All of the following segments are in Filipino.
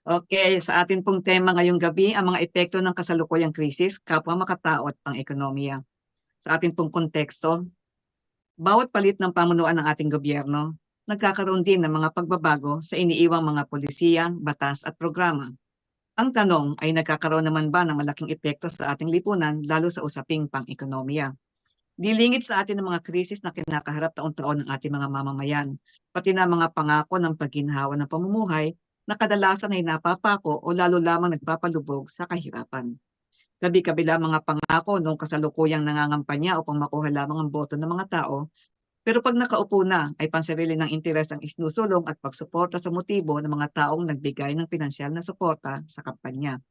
Okay, sa atin pong tema ngayong gabi, ang mga epekto ng kasalukuyang krisis, kapwa makatao at pang-ekonomiya. Sa atin pong konteksto, bawat palit ng pamunuan ng ating gobyerno, nagkakaroon din ng mga pagbabago sa iniiwang mga polisiya, batas at programa. Ang tanong ay nagkakaroon naman ba ng malaking epekto sa ating lipunan, lalo sa usaping pang-ekonomiya? Dilingid sa atin ng mga krisis na kinakaharap taon-taon ng ating mga mamamayan, pati na mga pangako ng pagginhawa ng pamumuhay na kadalasan ay napapako o lalo lamang nagpapalubog sa kahirapan. Kabi-kabila mga pangako noong kasalukuyang nangangampanya upang makuha lamang ang boto ng mga tao, pero pag nakaupo na ay pansarili ng interes ang isnusulong at pagsuporta sa motibo ng mga taong nagbigay ng pinansyal na suporta sa kampanya.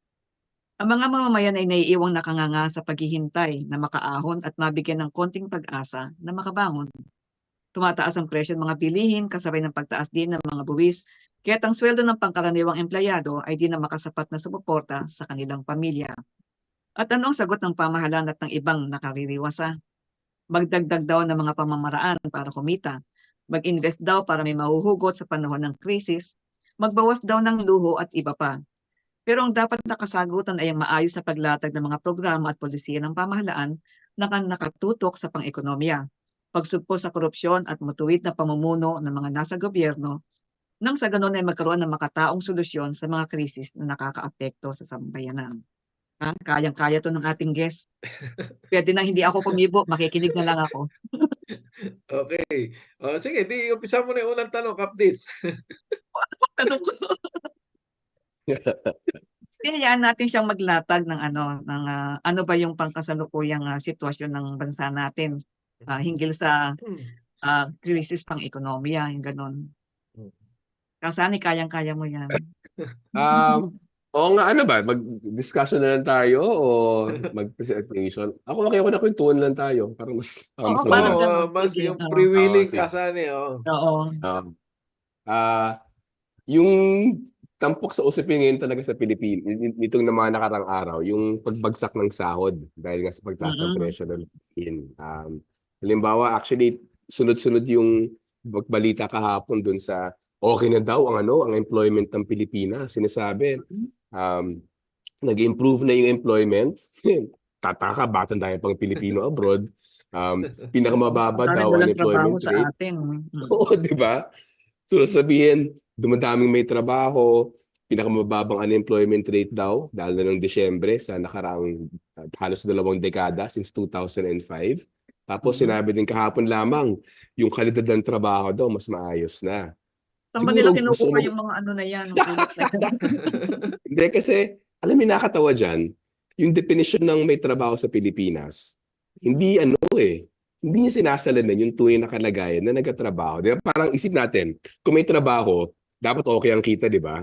Ang mga mamamayan ay naiiwang nakanganga sa paghihintay na makaahon at mabigyan ng konting pag-asa na makabangon. Tumataas ang presyo ng mga bilihin kasabay ng pagtaas din ng mga buwis, kaya't ang sweldo ng pangkaraniwang empleyado ay di na makasapat na sumuporta sa kanilang pamilya. At ano ang sagot ng pamahalaan at ng ibang nakaririwasa? Magdagdag daw ng mga pamamaraan para kumita, mag-invest daw para may mahuhugot sa panahon ng krisis, magbawas daw ng luho at iba pa. Pero ang dapat nakasagutan ay ang maayos na paglatag ng mga programa at polisiya ng pamahalaan na nakatutok sa pang-ekonomiya, pagsugpo sa korupsyon at matuwid na pamumuno ng mga nasa gobyerno nang sa ganon ay magkaroon ng makataong solusyon sa mga krisis na nakakaapekto sa sambayanan. Ha? Kayang-kaya to ng ating guest. Pwede na hindi ako kumibo, makikinig na lang ako. Okay. Sige, di umpisa mo na yung unang tanong, Kapdits. Tanong ko, hayaan natin siyang maglatag ng ano ba yung pangkasalukuyang sitwasyon ng bansa natin hinggil sa krisis pang-ekonomiya, yung gano'n. Kasani, kayang-kaya mo yan. Oo nga, ano ba? Mag-discussion na lang tayo o mag-presentation? Ako ako na kwentuhan lang tayo. Parang mas Oo, parang mabilis. gano'n. Mas Sige. yung Oo. pre-willing sige. Kasani, Oo. Yung tampok sa usapin ngayon talaga sa Pilipinas, nitong na mga nakarang araw, yung pagbagsak ng sahod dahil nga sa pagtaas ng presyo ng bilihin. Halimbawa, actually, sunod-sunod yung balita kahapon dun sa okay na daw ang employment ng Pilipinas. Sinasabi, nag-improve na yung employment. Tataka, batang dahil pang Pilipino abroad. Pinakamababa Parang daw ang walang trabaho employment sa rate. atin. Oo, di ba? So sabihin, dumadaming may trabaho, pinakamababang unemployment rate daw, dahil na ng Disyembre sa nakaraang halos 2 dekada since 2005. Tapos sinabi din kahapon lamang, yung kalidad ng trabaho daw mas maayos na. Saan ba nila Siguro gusto kinukuha mo... yung mga ano na yan, ang ulat na yan? Hindi kasi, alam mo yung nakakatawa dyan, yung definition ng may trabaho sa Pilipinas, hindi hindi niya sinasalamin yung tunay na kalagayan na nagkatrabaho. Di ba? Parang isip natin, kung may trabaho, dapat okay ang kita, di ba?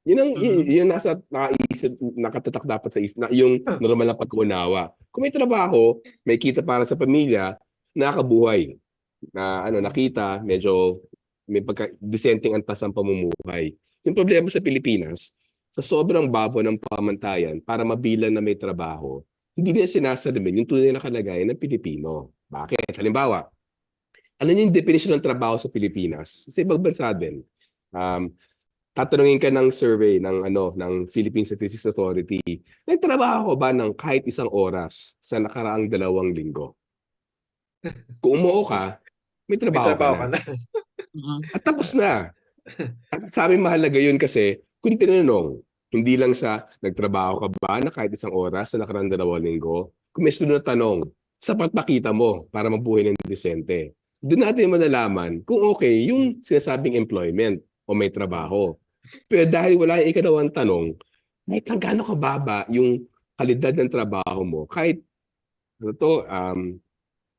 Yun ang yun nasa nakaisip, nakatatak dapat sa isip, yung normal na pag-unawa. Kung may trabaho, may kita para sa pamilya, nakakabuhay. Na nakita, medyo may pagka-dissenting antas ang pamumuhay. Yung problema sa Pilipinas, sa sobrang babo ng pamantayan para mabilang na may trabaho, hindi niya sinasalamin yung tunay na kalagayan ng Pilipino. Bakit? Halimbawa, ano yung definition ng trabaho sa Pilipinas? Sa ibang bansa din. Tatanungin ka ng survey ng Philippine Statistics Authority, nagtrabaho ko ba ng kahit 1 oras sa nakaraang 2 linggo? Kung umuo ka, may may trabaho ka trabaho na. ka na. At tapos na. At sa amin mahalaga yun kasi kung tinanong, hindi lang sa nagtrabaho ka ba na kahit 1 oras sa nakaraang 2 linggo, kung may sunod na tanong, sapat ba kita mo para mabuhay ng disente? Doon natin malalaman kung okay yung sinasabing employment o may trabaho. Pero dahil wala yung ikalawang tanong, kahit lang gaano kababa yung kalidad ng trabaho mo, kahit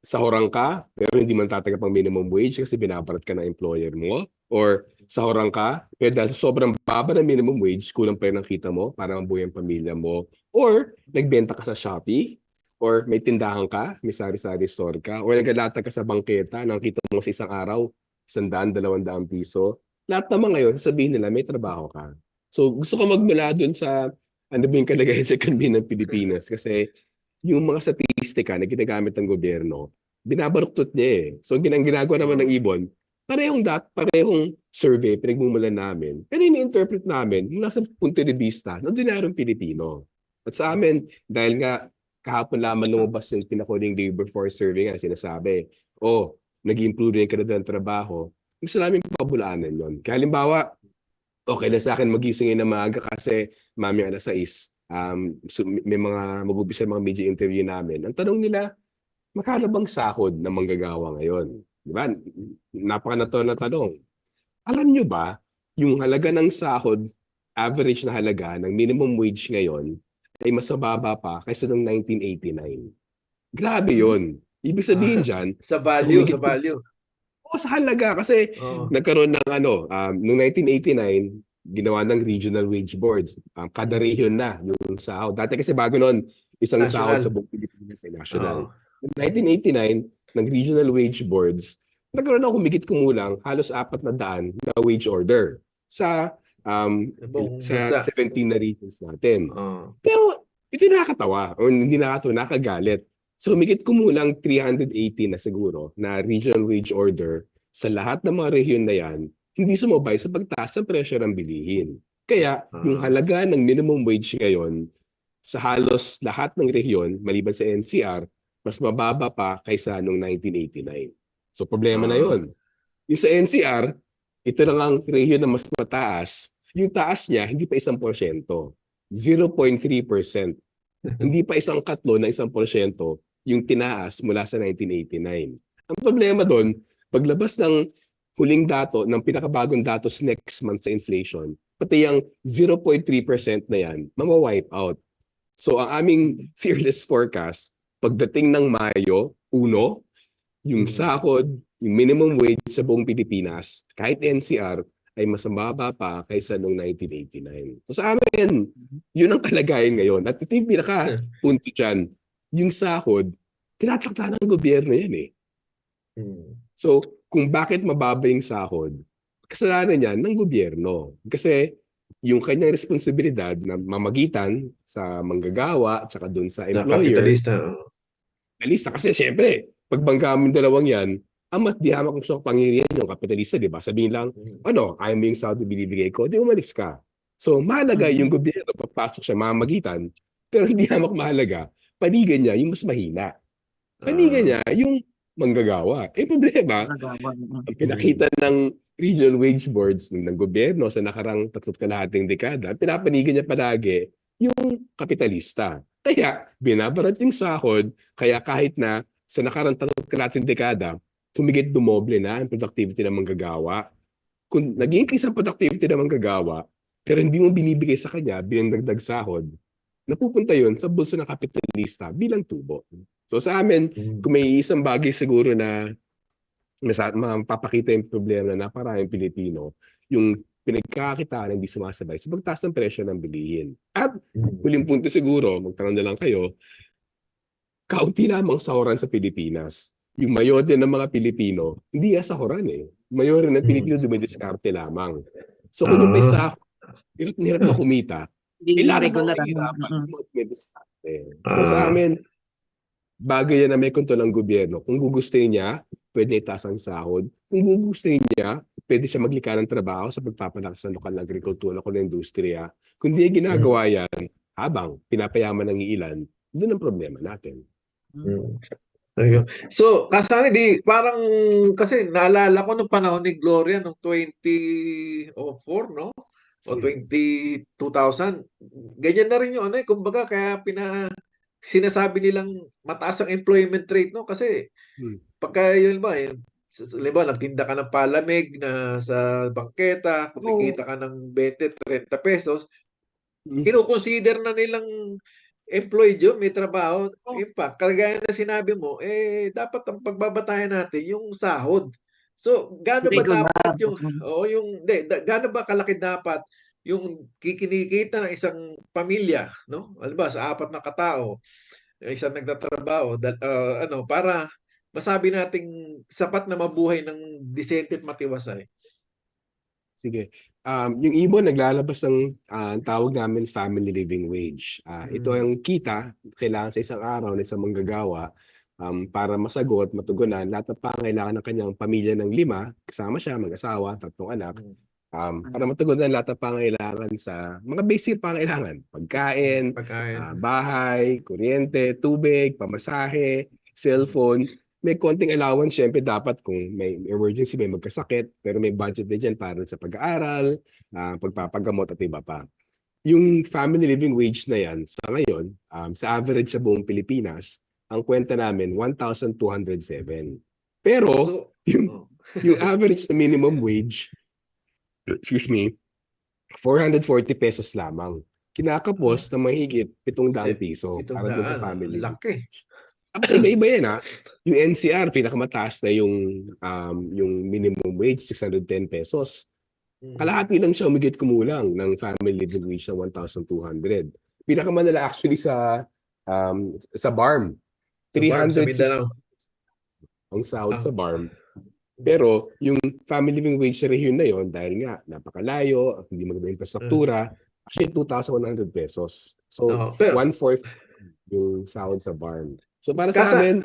sahorang ka, pero hindi man tatanggap ang minimum wage kasi binabarat ka ng employer mo. Or sahorang ka, pero dahil sa sobrang baba ng minimum wage, kulang pa rin ang kita mo para mabuhay ang pamilya mo. Or nagbenta ka sa Shopee, or may tindahan ka, may sari-sari store ka, or naglalatag ka sa bangketa, nang kita mo sa isang araw, 100, 200 piso. Lahat naman ngayon, sabihin nila may trabaho ka. So gusto ko magmula dun sa ano ba yung kalagayan sa ekonomiya ng Pilipinas kasi yung mga statistika na ginagamit ng gobyerno, binabaruktot niya eh. So ginagawa naman ng ibon, parehong survey pinagmumulan namin. Pero ini-interpret namin yung nasa punto de vista ng ordinaryong Pilipino. At sa amin, dahil nga kahapon lamang lumabas yung tinakuling labor force survey nga sinasabi, nag-improve rin ka na ng trabaho, gusto namin pabulaanan yun. Kaya halimbawa, okay na sa akin magising na maaga kasi mamaya alas 6. So may mga mag-umpisa mga media interview namin. Ang tanong nila, magkano bang sahod ng manggagawa ngayon? Di ba? Napaka-natural na tanong. Alam nyo ba, yung halaga ng sahod, average na halaga ng minimum wage ngayon, ay mas mababa pa kaysa noong 1989. Grabe yun. Ibig sabihin dyan, Sa value. sa halaga kasi nagkaroon ng noong 1989, ginawa ng regional wage boards. Kada region na yung sahod. Dati kasi bago noon, isang National. sahod sa buong Pilipinas ay national. Noong 1989, ng regional wage boards, nagkaroon ng humigit kumulang halos 400 na wage order sa bansa. 17 na regions natin. Oh. Pero ito nakakatawa o hindi nakakatawa, nakagalit. So humigit kumulang 380 na siguro na regional wage order sa lahat ng mga rehiyon na yan, hindi sumabay sa pagtaas ng presyo ng bilihin. Kaya yung halaga ng minimum wage ngayon sa halos lahat ng rehiyon, maliban sa NCR, mas mababa pa kaysa noong 1989. So problema na yon. Yung sa NCR, ito lang ang rehiyon na mas mataas. Yung taas niya, hindi pa 1%. 0.3%. Hindi pa isang katlo na 1% yung tinaas mula sa 1989. Ang problema doon, paglabas ng huling dato, ng pinakabagong datos next month sa inflation, pati yung 0.3% na yan, mawa-wipe out. So ang aming fearless forecast, pagdating ng Mayo, yung sahod, yung minimum wage sa buong Pilipinas, kahit NCR, ay mas mababa pa kaysa noong 1989. So sa amin, yun ang kalagayan ngayon. At ito yung pinaka-punto dyan. Yung sahod, tinatakta ng gobyerno yan eh. So kung bakit mababa yung sahod, kasalanan yan ng gobyerno. Kasi yung kanyang responsibilidad na mamagitan sa manggagawa at saka dun sa employer. Kapitalista. Kasi siyempre, pag banggamin dalawang yan, amat di hamak kung sa pangyarihan yung kapitalista, di ba? Sabihin lang, ayaw mo yung sahod na binibigay ko, di umalis ka. So mahalaga yung gobyerno, papasok siya mamagitan, pero hindi hamak mahalaga, panigan niya yung mas mahina. Panigan niya yung manggagawa. Problema, ang pinakita ng regional wage boards ng gobyerno sa nakarang 3.5 dekada, pinapanigan niya palagi yung kapitalista. Kaya binabarat yung sahod, kaya kahit na sa nakarang 3.5 dekada, humigit dumoble na ang productivity ng manggagawa. Kung nag-increase ang productivity ng manggagawa, pero hindi mo binibigay sa kanya bilang dagdag sahod, napupunta yun sa bulso ng kapitalista bilang tubo. So sa amin, kung may isang bagay siguro na mapapakita yung problema na naparaming Pilipino, yung pinagkakakitaan hindi sumasabay sa pagtaas ng presyo ng bilihin. At huling punto siguro, magtanong na lang kayo, kaunti lamang sahuran sa Pilipinas. Yung mayorte ng mga Pilipino, hindi sahuran eh. Mayorte ng Pilipino dumidiskarte lamang. So kung yung may sahod, hirap na kumita, kailangan mo mahirapan yung dumidiskarte. So sa amin, bagay yan na may kontrol ng gobyerno. Kung gugustuhin niya, pwede itaas ang sahod. Kung gugustuhin niya, pwede siya maglikha ng trabaho sa pagpapalakas ng lokal na agrikultura, lokal na industriya. Kung di ginagawa yan, habang pinapayaman ng ilan, doon ang problema natin. So, kasani parang kasi naalala ko nung panahon ni Gloria nung 2004, no? O 2000, ganyan na rin yung kumbaga kaya sinasabi nilang mataas ang employment rate, no? Kasi pagka yun ba, nagtinda ka ng palamig na sa bangketa, kumikita ka ng 20-30 pesos, kino-consider na nilang employed yun, may trabaho. In fact, kagaya na sinabi mo, dapat ang pagbabatayan natin yung sahod. So, gaano ba dapat gaano ba kalaki dapat yung kikinikita ng isang pamilya, no? Alam ba, sa 4 na katao, isang nagtatrabaho, para masabi nating sapat na mabuhay ng disente at matiwasay. Sige. Yung ibon naglalabas ng tawag namin family living wage. Ito ang kita kailangan sa isang araw ng isang manggagawa para masagot, matugunan lahat ng pangangailangan ng kanyang pamilya ng 5, kasama siya, mag-asawa, 3 anak, para matugunan lahat ng pangangailangan sa mga basic pangangailangan, pagkain, Pagkain. bahay, kuryente, tubig, pamasahe, cellphone. May konting allowance, syempre dapat kung may emergency, may magkasakit, pero may budget din dyan para sa pag-aaral, pagpapagamot at iba pa. Yung family living wage na yan, sa ngayon, sa average sa buong Pilipinas, ang kwenta namin, 1,207. Pero, So, yung average na minimum wage, excuse me, 440 pesos lamang. Kinakapos na mahigit 700 piso para dun sa 700. family. Laki. Tapos iba-iba yan ha. Yung NCR, pinakamataas na yung minimum wage, 610 pesos. Kalahati lang siya umigit kumulang ng family living wage na 1,200. Pinakamanala actually sa BARM. Sa BARM, sa 360 Mindanao. ang sahod sa BARM. Pero yung family living wage sa rehiyon na yon, dahil nga napakalayo, hindi maganda infrastruktura, actually 2,100 pesos. So, Pero, 1/4 yung sahod sa BARM. So para sa Kasa- amin,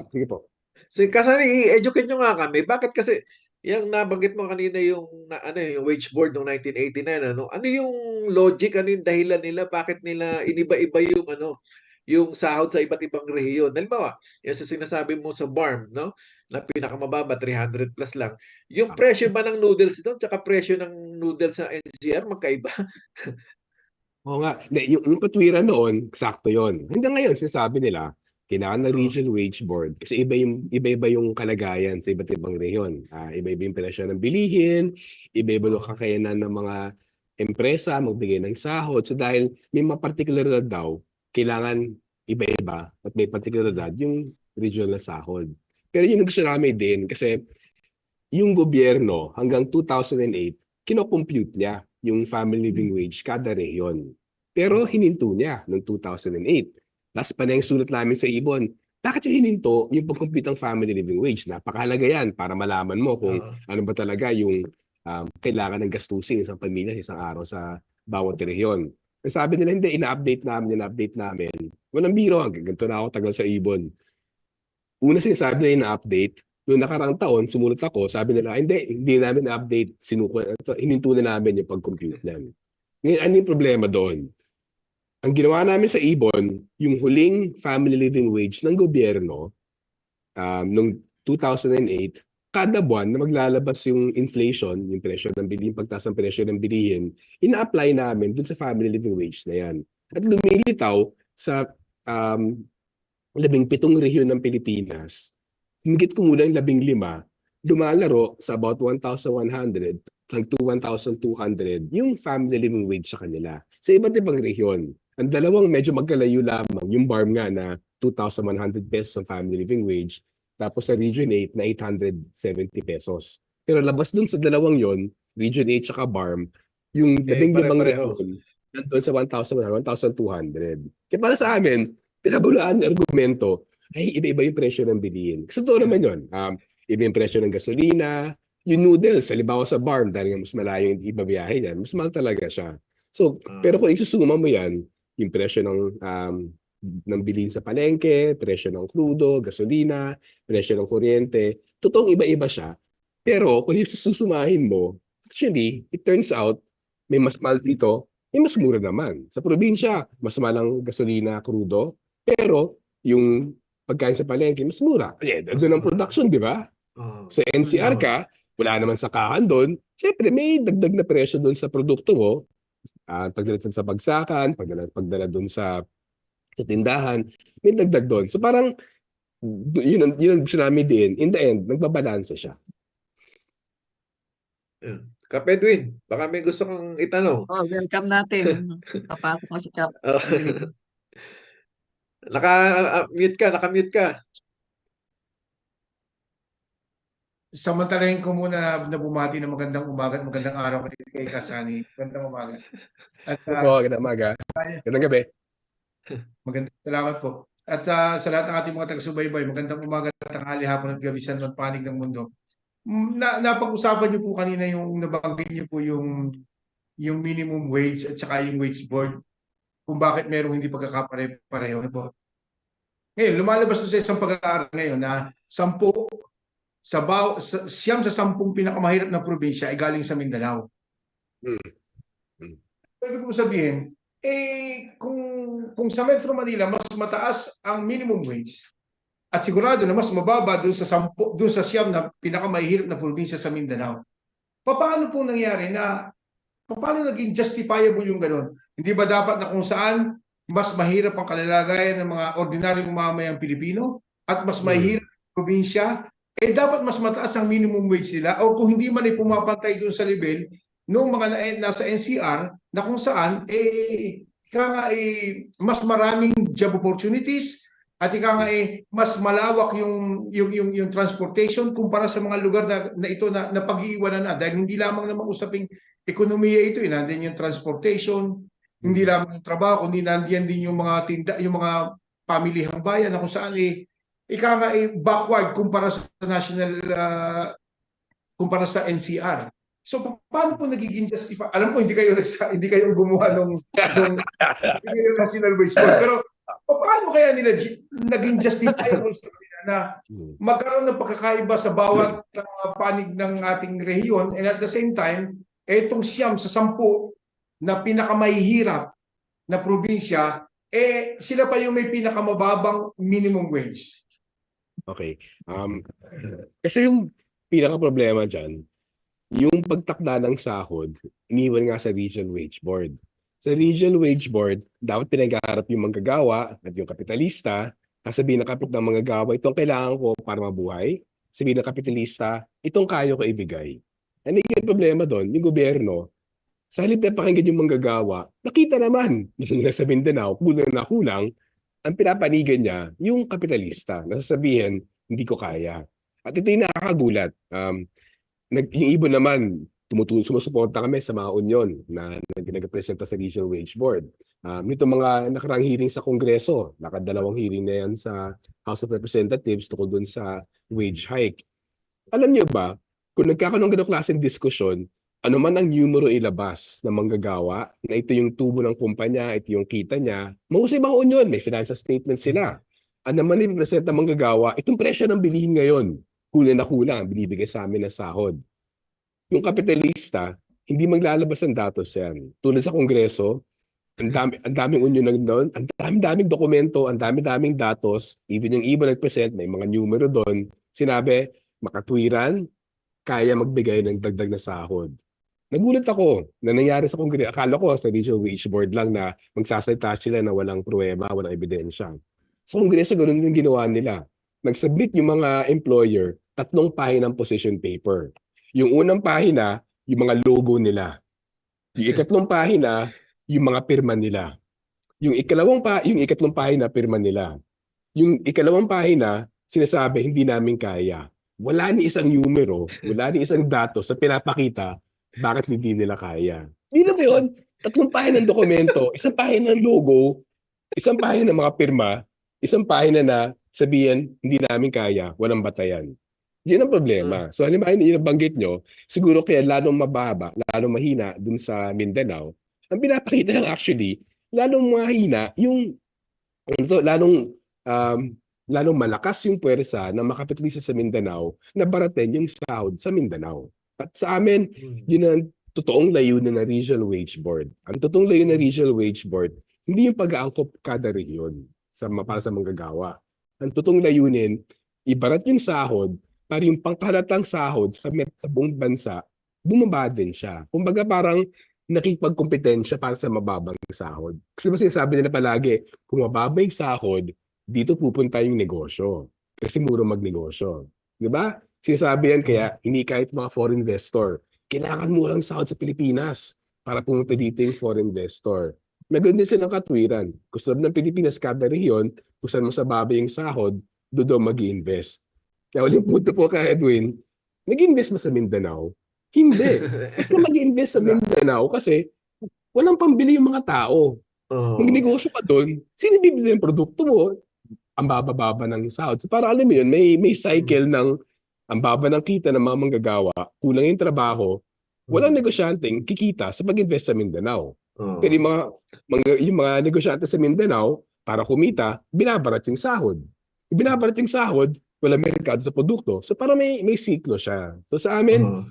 sige po. Kasi i-educate nyo nga kami. Bakit kasi yung nabanggit mo kanina yung yung wage board noong 1989 ano yung logic, ano yung dahilan nila, bakit nila iniba-iba yung sahod sa iba't ibang rehiyon? Halimbawa, yung sa sinasabi mo sa BARM, no, na pinakamababa 300 plus lang. Yung presyo ba ng noodles doon tsaka presyo ng noodles sa NCR magkaiba? Oo nga. Yung patwiran noon, sakto yon. Hanggang ngayon, sinasabi nila, kailangan ng regional wage board kasi iba-iba yung kalagayan sa iba't ibang rehiyon. Iba-iba yung presyo ng bilihin, iba-iba yung kakayanan ng mga empresa magbigay ng sahod. So dahil may mga partikular daw, kailangan iba-iba at may partikular yung regional na sahod. Pero yun yung gusto namin din kasi yung gobyerno hanggang 2008, kinocompute niya yung family living wage kada rehiyon. Pero hininto niya noong 2008. Last pa na yung sulat namin sa Ibon. Bakit yung hininto yung pag-compute ng family living wage? Napakahalaga yan para malaman mo kung ano ba talaga yung kailangan ng gastusin ng isang pamilya sa isang araw sa bawat rehiyon. Sabi nila, hindi, ina-update namin. Walang biro, ganito na ako tagal sa Ibon. Una sinasabi nila ina-update, noong nakarang taon, sumulat ako, sabi nila, hindi namin na-update, hininto na namin yung pag-compute yan. Ngayon, ano yung problema doon? Ang ginawa namin sa Ibon, yung huling family living wage ng gobyerno noong 2008, kada buwan na maglalabas yung inflation, yung presyo ng bilihin, pagtaas ng presyo ng bilihin, ina-apply namin dun sa family living wage na yan. At lumilitaw sa 17 rehiyon ng Pilipinas, hingit kumulang 15, lumalaro sa about 1,100 to 1,200 yung family living wage sa kanila. Sa iba't ibang rehiyon. Ang dalawang medyo magkalayo lamang, yung BARM nga na 2,100 pesos ang family living wage, tapos sa Region 8 na 870 pesos. Pero labas dun sa dalawang yon, Region 8 at BARM, yung 15 rehiyon, nandun sa 1,100, 1,200. Kaya para sa amin, pinabulaan ng argumento, ay iba-iba yung presyo ng bilihin. Kasi totoo naman yun. Iba yung presyo ng gasolina, yung noodles, halimbawa sa BARM, dahil mas malayo yung ibabiyahe yan, mas mahal talaga siya. So, pero kung isusuma mo yan, yung presyo ng bilihin sa palengke, presyo ng krudo, gasolina, presyo ng kuryente, totoong iba-iba siya. Pero kung susumahin mo, actually, it turns out, may mas mahal dito, may mas mura naman. Sa probinsya, mas mahal ang gasolina, krudo, pero yung pagkain sa palengke, mas mura. Doon ang production, di ba? Sa NCR ka, wala naman sakahan doon. Siyempre, may dagdag na presyo doon sa produkto mo. Pagdala sa bagsakan, pagdala doon sa tindahan, may dagdag doon. So parang, yun ang gusto namin din. In the end, nagbabalansa siya. Kap Edwin, baka may gusto kang itanong. Welcome natin. Papasok mo si Kap. Nakamute ka. Samantalahin ko muna na bumati ng magandang umaga at magandang araw kay Kasani. Magandang umaga. At Magandang umaga. Magandang gabi. Magandang salamat po. At sa lahat ng ating mga taga-subaybay, magandang umaga, tanghali, hapon at gabi sa panig ng mundo. Napag-usapan niyo po kanina yung nabanggit niyo po yung minimum wage at saka yung wage board kung bakit merong hindi pagkakapare-pareho. Ano po? Ngayon, lumalabas doon sa isang pag-aaral ngayon na 10 sa 10 pinakamahirap na probinsya ay galing sa Mindanao. Mm. Ibig ko sabihin, kung sa Metro Manila mas mataas ang minimum wage at sigurado na mas mababa doon sa 9 na pinakamahirap na probinsya sa Mindanao. Paano po nangyari paano naging justifiable yung gano'n? Hindi ba dapat na kung saan mas mahirap ang kalalagayan ng mga ordinaryong mamamayang Pilipino at mas mahirap ang probinsya, dapat mas mataas ang minimum wage nila o kung hindi man ay pumapantay doon sa level ng mga nasa NCR na kung saan mas maraming job opportunities at mas malawak yung transportation kumpara sa mga lugar na ito na pag-iiwanan na dahil hindi lamang naman usaping ekonomiya ito, nandiyan yung transportation, hindi lamang yung trabaho, kundi nandiyan din yung mga tinda, yung mga pamilihang bayan na kung saan backward kumpara sa national kumpara sa NCR. So paano po nagiging justify? Alam ko hindi kayo gumawa ng national wage board, pero paano kaya nila naging justifiable na magkaroon ng pagkakaiba sa bawat panig ng ating rehiyon and at the same time, itong 9 sa 10 na pinakamahihirap na probinsya, sila pa yung may pinakamababang minimum wage. Okay. Kasi yung pinaka-problema dyan, yung pagtakda ng sahod, iniwan nga sa Regional Wage Board. Sa Regional Wage Board, dapat pinag-aarap yung manggagawa at yung kapitalista. Sabihin ng ng manggagawa, itong kailangan ko para mabuhay. Sabihin ng kapitalista, itong kaya ko ibigay. Ano yung problema doon? Yung gobyerno, sa halip na pakinggan yung manggagawa, nakita naman, sa Mindanao, kulang na kulang, ang pinapanigan niya, yung kapitalista, nasasabihin, hindi ko kaya. At ito yung nakakagulat. Yung ibon naman, sumusuporta kami sa mga union na nag-presenta sa Regional Wage Board. Nito mga nakarang hearing sa Kongreso, nakadalawang hearing na yan sa House of Representatives tungkol dun sa wage hike. Alam niyo ba, kung nagkakaroon ng ganong klaseng diskusyon, ano man ang numero ilabas ng manggagawa, na ito yung tubo ng kumpanya, ito yung kita niya, mahusay mga union, may financial statement sila. Ano man ipipresenta manggagawa, itong presyo ng bilihin ngayon, kulang na kulang, binibigay sa amin ng sahod. Yung kapitalista, hindi maglalabas ng datos yan. Tulad sa Kongreso, ang daming union doon, ang daming dokumento, ang daming datos, even yung iba nag-present, may mga numero doon, sinabi, makatwiran, kaya magbigay ng dagdag na sahod. Nagulat ako na nangyari sa Kongreso. Akala ko sa Regional Wage Board lang na magsasalita sila na walang pruweba, walang ebidensya. Sa Kongreso, ganoon yung ginawa nila. Nag-submit yung mga employer 3 pahinang position paper. Yung unang pahina, yung mga logo nila. Yung ikatlong pahina, yung mga pirma nila. Yung ikatlong pahina, pirma nila. Yung ikalawang pahina, sinasabi, hindi namin kaya. Wala ni isang numero, wala ni isang datos sa pinapakita bakit hindi nila kaya. Hindi na ba yun? 3 pahina ng dokumento, 1 pahina ng logo, 1 pahina ng mga pirma, 1 pahina na sabihin, hindi namin kaya, walang batayan. Yun ang problema. So halimbawa yung nabanggit nyo, siguro kaya lalong mababa, lalong mahina dun sa Mindanao. Ang pinapakita lang actually, lalong mahina yung, lalong malakas yung puwersa ng makapitalista sa Mindanao na baratin yung sahod sa Mindanao. At sa amin, yun ang totoong layunin ng Regional Wage Board. Ang totoong layunin ng Regional Wage Board, hindi yung pag-aangkop kada rehiyon para sa manggagawa. Ang totoong layunin, ibarat yung sahod para yung pangkahalatang sahod sa buong bansa, bumaba din siya. Kumbaga parang nakipagkompetensya para sa mababang sahod. Kasi ba sinasabi nila palagi, kung mababa yung sahod, dito pupunta yung negosyo. Kasi muro magnegosyo. Di ba? Sinasabi yan kaya hindi kahit mga foreign investor, kailangan murang sahod sa Pilipinas para pumunta dito yung foreign investor. Meron din silang katwiran. Kung saan ng Pilipinas, kada rehiyon, kung saan mas mababa yung sahod, doon mag-i-invest. Kaya ulit punto po kay Edwin, nag-invest mo sa Mindanao? Hindi. Huwag ka mag-invest sa Mindanao kasi walang pambili yung mga tao. Magnegosyo ka doon, sino bibili yung produkto mo? Ang baba-baba ng sahod. So para alam mo yun, may cycle ng ang baba ng kita ng mga manggagawa, kulang yung trabaho, walang negosyanteng kikita sa pag-invest sa Mindanao. Pero yung mga negosyante sa Mindanao, para kumita, binabarat yung sahod. Binabarat yung sahod, wala merkado sa produkto. So para may siklo siya. So sa amin, Oo.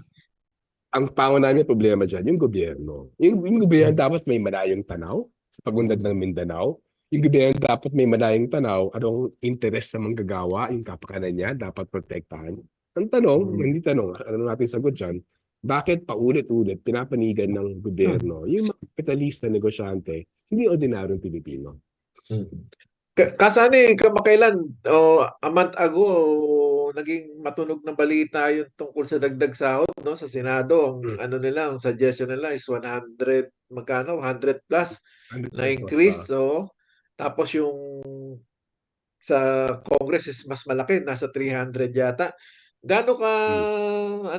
ang pangunahing problema dyan, yung gobyerno. Yung gobyerno dapat may malayong tanaw sa pag-unlad ng Mindanao. Yung gobyerno dapat may malayong tanaw, anong interes sa manggagawa, yung kapakanan niya, dapat protektahan. Ang tanong, hindi tanong, ano natin sagot dyan, bakit paulit-ulit pinapanigan ng gobyerno yung mga kapitalista, negosyante, hindi ordinaryong Pilipino? Kasani kamakailan a month ago naging matunog na balita yung tungkol sa dagdag sahod no sa Senado. Ang ano nila, ang suggestion nila is 100 magkano 100 plus 100 na pesos. increase. So tapos yung sa Congress is mas malaki, nasa 300 yata. Gaano ka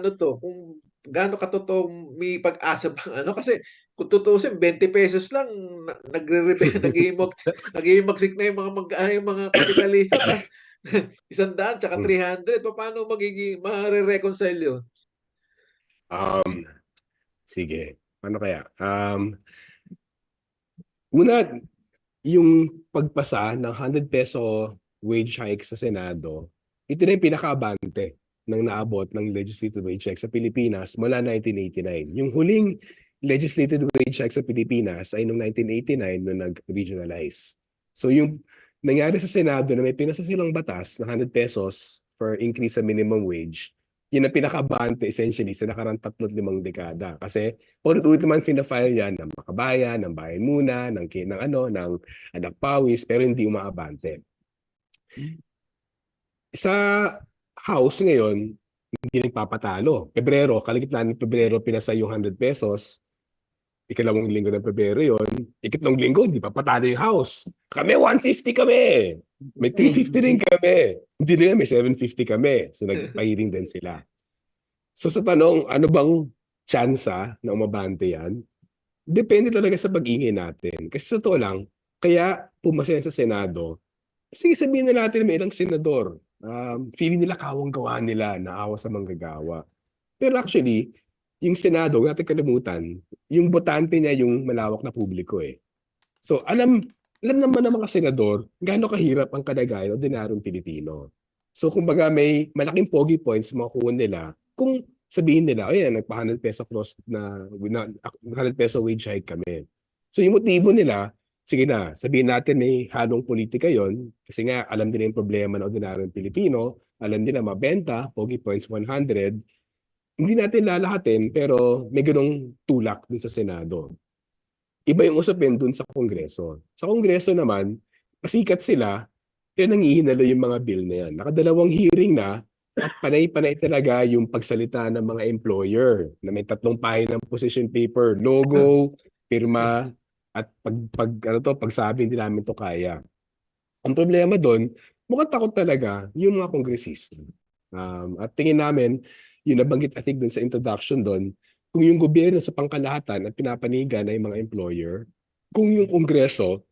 ano to, kung gaano ka totoong may pag-asa ba ano kasi kung tutuusin 20 pesos lang nagre-rebel naghihimagsik na yung yung mga kapitalista tas 100 tsaka 300 paano magiging mare-reconcile yun? Sige. Paano kaya? Una, yung pagpasa ng 100 peso wage hike sa Senado, ito na yung pinaka-abante ng naabot ng legislative wage hike sa Pilipinas mula 1989. Yung huling legislative wage hike sa Pilipinas ay noong 1989 nung nag-regionalize. So yung nangyari sa Senado na may pinasa silang batas na 100 pesos for increase sa minimum wage, yun ang pinaka-abante essentially sa nakarang 3-5 dekada. Kasi ulit-ulit naman fina-file yan ng Makabayan, ng Bayan Muna, ng Anak Pawis, pero hindi umaabante. Sa House ngayon, hindi nagpapatalo. Pebrero, kalagitnaan ng Pebrero, pinasa yung 100 pesos. Ikalawang linggo ng Pebrero yon. Ikatlong linggo, hindi pa patalo yung House. Kami, 150 kami. May 350 rin kami. Hindi rin may 750 kami. So nagpa-hearing din sila. So sa tanong, ano bang tsansa na umabante yan? Depende talaga sa pag-ingay natin. Kasi sa totoo lang, kaya pumasa yan sa Senado, sige sabihin na natin may ilang senador. Feeling nila kawang-gawa nila, naawa sa manggagawa. Pero actually, yung Senado, huwag natin kalimutan, yung botante niya yung malawak na publiko eh. So alam naman ng mga senador gaano kahirap ang kalagayan ng ordinaryong Pilipino. So kumbaga may malaking pogi points makukuha nila kung sabihin nila, ayan, nagpa 100 peso cross na 100 peso wage hike kami. So yung motibo nila, sige na, sabihin natin may halong politika yon kasi nga alam nila yung problema ng ordinaryong Pilipino, alam nila mabenta, pogi points 100, hindi natin lalahatin pero may ganong tulak dun sa Senado. Iba yung usapin dun sa Kongreso. Sa Kongreso naman, pasikat sila, kaya nangihinalo yung mga bill na yan. Nakadalawang hearing na at panay-panay talaga yung pagsalita ng mga employer na may 3 pahina ng position paper, logo, pirma, at pagsabi hindi namin to kaya. Ang problema doon, mukhang takot talaga yung mga kongresista. At tingin namin, yung nabanggit I think dun sa introduction doon, kung yung gobyerno sa pangkalahatan at pinapanigan ay mga employer, kung yung kongreso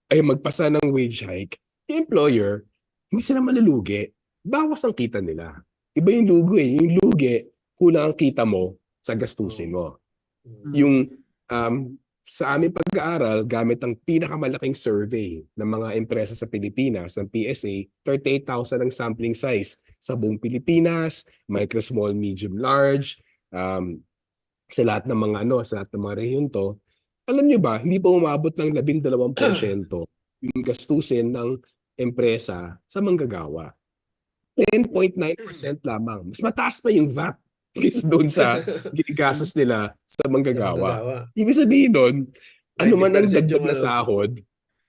ay magpasa ng wage hike, yung employer, hindi sila malulugi. Bawas ang kita nila. Iba yung lugi eh. Yung lugi, kulang ang kita mo sa gastusin mo. Yung sa aming pag-aaral, gamit ang pinakamalaking survey ng mga empresa sa Pilipinas, ng PSA, 38,000 ang sampling size sa buong Pilipinas, micro, small, medium, large, sa lahat ng mga sa lahat ng mga rehiyon to. Alam niyo ba, hindi pa umabot ng 12% yung gastusin ng empresa sa manggagawa. 10.9% lamang. Mas mataas pa yung VAT kaysa doon sa ginigastos nila sa manggagawa. Ibig sabihin doon, ano man ang 90% dagdag yung na sahod,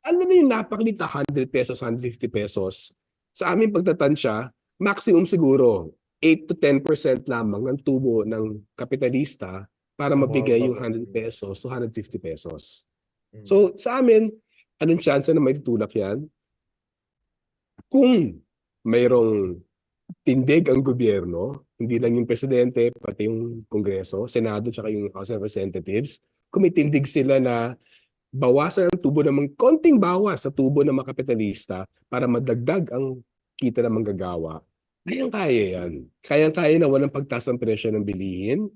ano na yung napakalit na 100 pesos, 150 pesos. Sa aming pagtatansya, maximum siguro 8 to 10% lamang ng tubo ng kapitalista para mabigay yung 100 pesos to 150 pesos. So sa amin, anong chance na may tutulak yan? Kung mayroong tindig ang gobyerno, hindi lang yung presidente, pati yung Kongreso, Senado, tsaka yung House of Representatives, kung may tindig sila na bawasan ang tubo ng konting bawas sa tubo ng mga kapitalista para madagdag ang kita ng manggagawa, kayang-kaya yan. Kayang-kaya na walang pagtaas ng presyo ng bilihin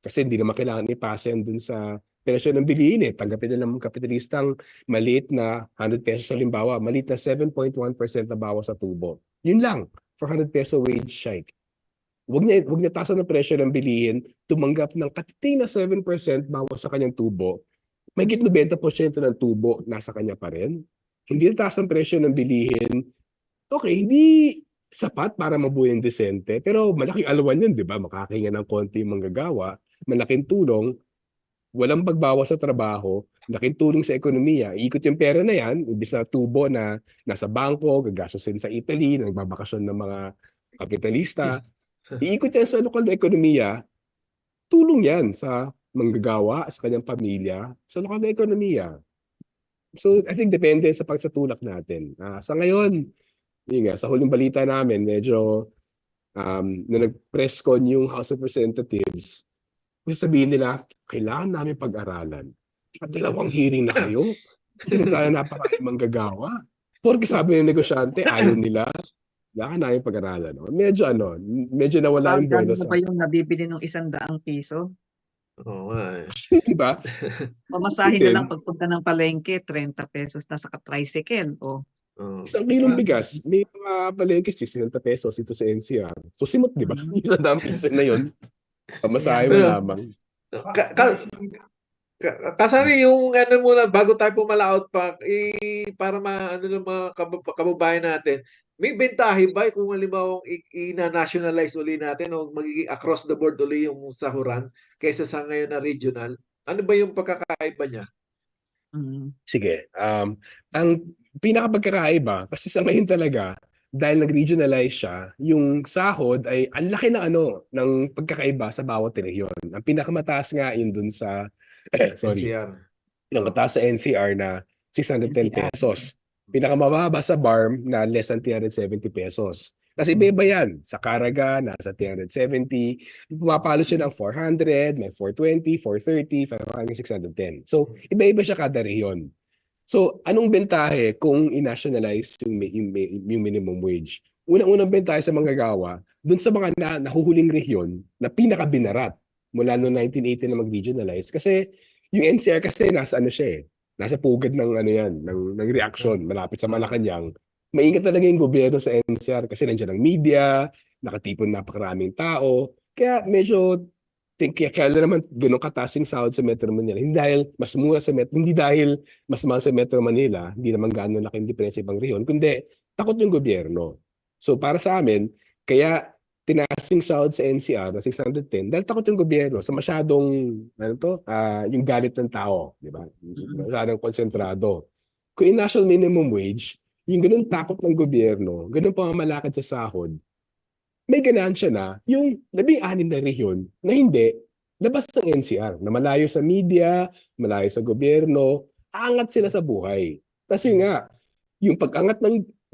kasi hindi naman kailangan ipasa yan dun sa presyo ng bilihin eh. Tanggapin na ng kapitalistang maliit na 100 pesos halimbawa, maliit na 7.1% na bawas sa tubo. Yun lang, for 100 peso wage hike. Wag niya taasan ng presyo ng bilihin, tumanggap ng katiting na 7% bawas sa kanyang tubo. Mahigit 90% ng tubo nasa kanya pa rin. Hindi taas ang presyo ng bilihin. Okay, hindi sapat para mabuhay ng desente, pero malaking alawan yun, di ba? Makakahinga ng konti yung manggagawa, malaking tulong, walang pagbawas sa trabaho, malaking tulong sa ekonomiya. Iikot yung pera na yan, ibig na tubo na nasa bangko, gagastusin sa Italy, nagbabakasyon ng mga kapitalista. Iikot yan sa lokal na ekonomiya, tulong yan sa manggagawa, sa kanyang pamilya, sa lokal na ekonomiya. So, I think depende sa pagsatulak natin. Sa ngayon, yun nga, sa huling balita namin, medyo na nag-press con yung House of Representatives, sabihin nila, kailangan namin pag-aralan. Dalawang hearing na kayo. Kasi tayo napakaraming manggagawa. Porque sabi ng negosyante, ayaw nila. Kailangan namin pag-aralan. Medyo nawala yung Magkano buwelo na sa... ba yung nabibili ng 100 piso? Oo nga eh. Diba? Pamasahe na Then, lang pagpunta ng palengke, 30 pesos na sa tricycle. O, Oo. isang kilong bigas, may mga palengke, 60 pesos ito sa NCR. So simot, di ba? Mm. 100 piso na yun. Pamasahe mo Pero, lamang. Kasari yung ano muna, bago tayo pumalaot pa, para maano ng mga kababayan natin, may bentahe ba kung halimbawa i-nationalize uli natin o magiging across the board uli yung sahuran kaysa sa ngayon na regional? Ano ba yung pagkakaiba niya? Sige. Ang pinakapagkakaiba, kasi sa ngayon talaga, dahil nag-regionalize siya, yung sahod ay ang laki ng ng pagkakaiba sa bawat rehiyon. Ang pinakamataas nga yun dun sa, NCR. pinakataas sa NCR na 610 NCR. pesos. Pinakamababa sa BARM na less than 370 pesos. Kasi iba yan. Sa Caraga, nasa 370. Pumapalo siya ng 400, may 420, 430, 500, 610. So, iba-iba siya kada rehiyon. So, anong bentahe kung i-nationalize yung minimum wage? Unang-unang bentahe sa manggagawa, dun sa mga nahuhuling rehiyon na pinakabinarat mula noong 1980 na mag-regionalize. Kasi yung NCR kasi nasa siya eh. Nasa pugad ng ng reaksyon, malapit sa Malacanang. Maingat talaga yung gobyerno sa NCR kasi nandiyan ang media, nakatipon napakaraming tao. Kaya medyo kaya naman ganun kataas yung sahod sa Metro Manila. Hindi dahil mas mura sa Metro, hindi dahil mas mahal sa Metro Manila, hindi naman gano'n laking diferensya ibang rehiyon, kundi takot yung gobyerno. So para sa amin, kaya tinaas yung sahod sa NCR na 610 dahil takot yung gobyerno sa masyadong yung galit ng tao, di ba? Masyadong konsentrado. Kung yung national minimum wage, yung ganun takot ng gobyerno, ganun pamamalakad sa sahod, may ganansya na yung 16 na rehiyon na hindi labas ng NCR, na malayo sa media, malayo sa gobyerno, aangat sila sa buhay. Kasi nga, yung pag-angat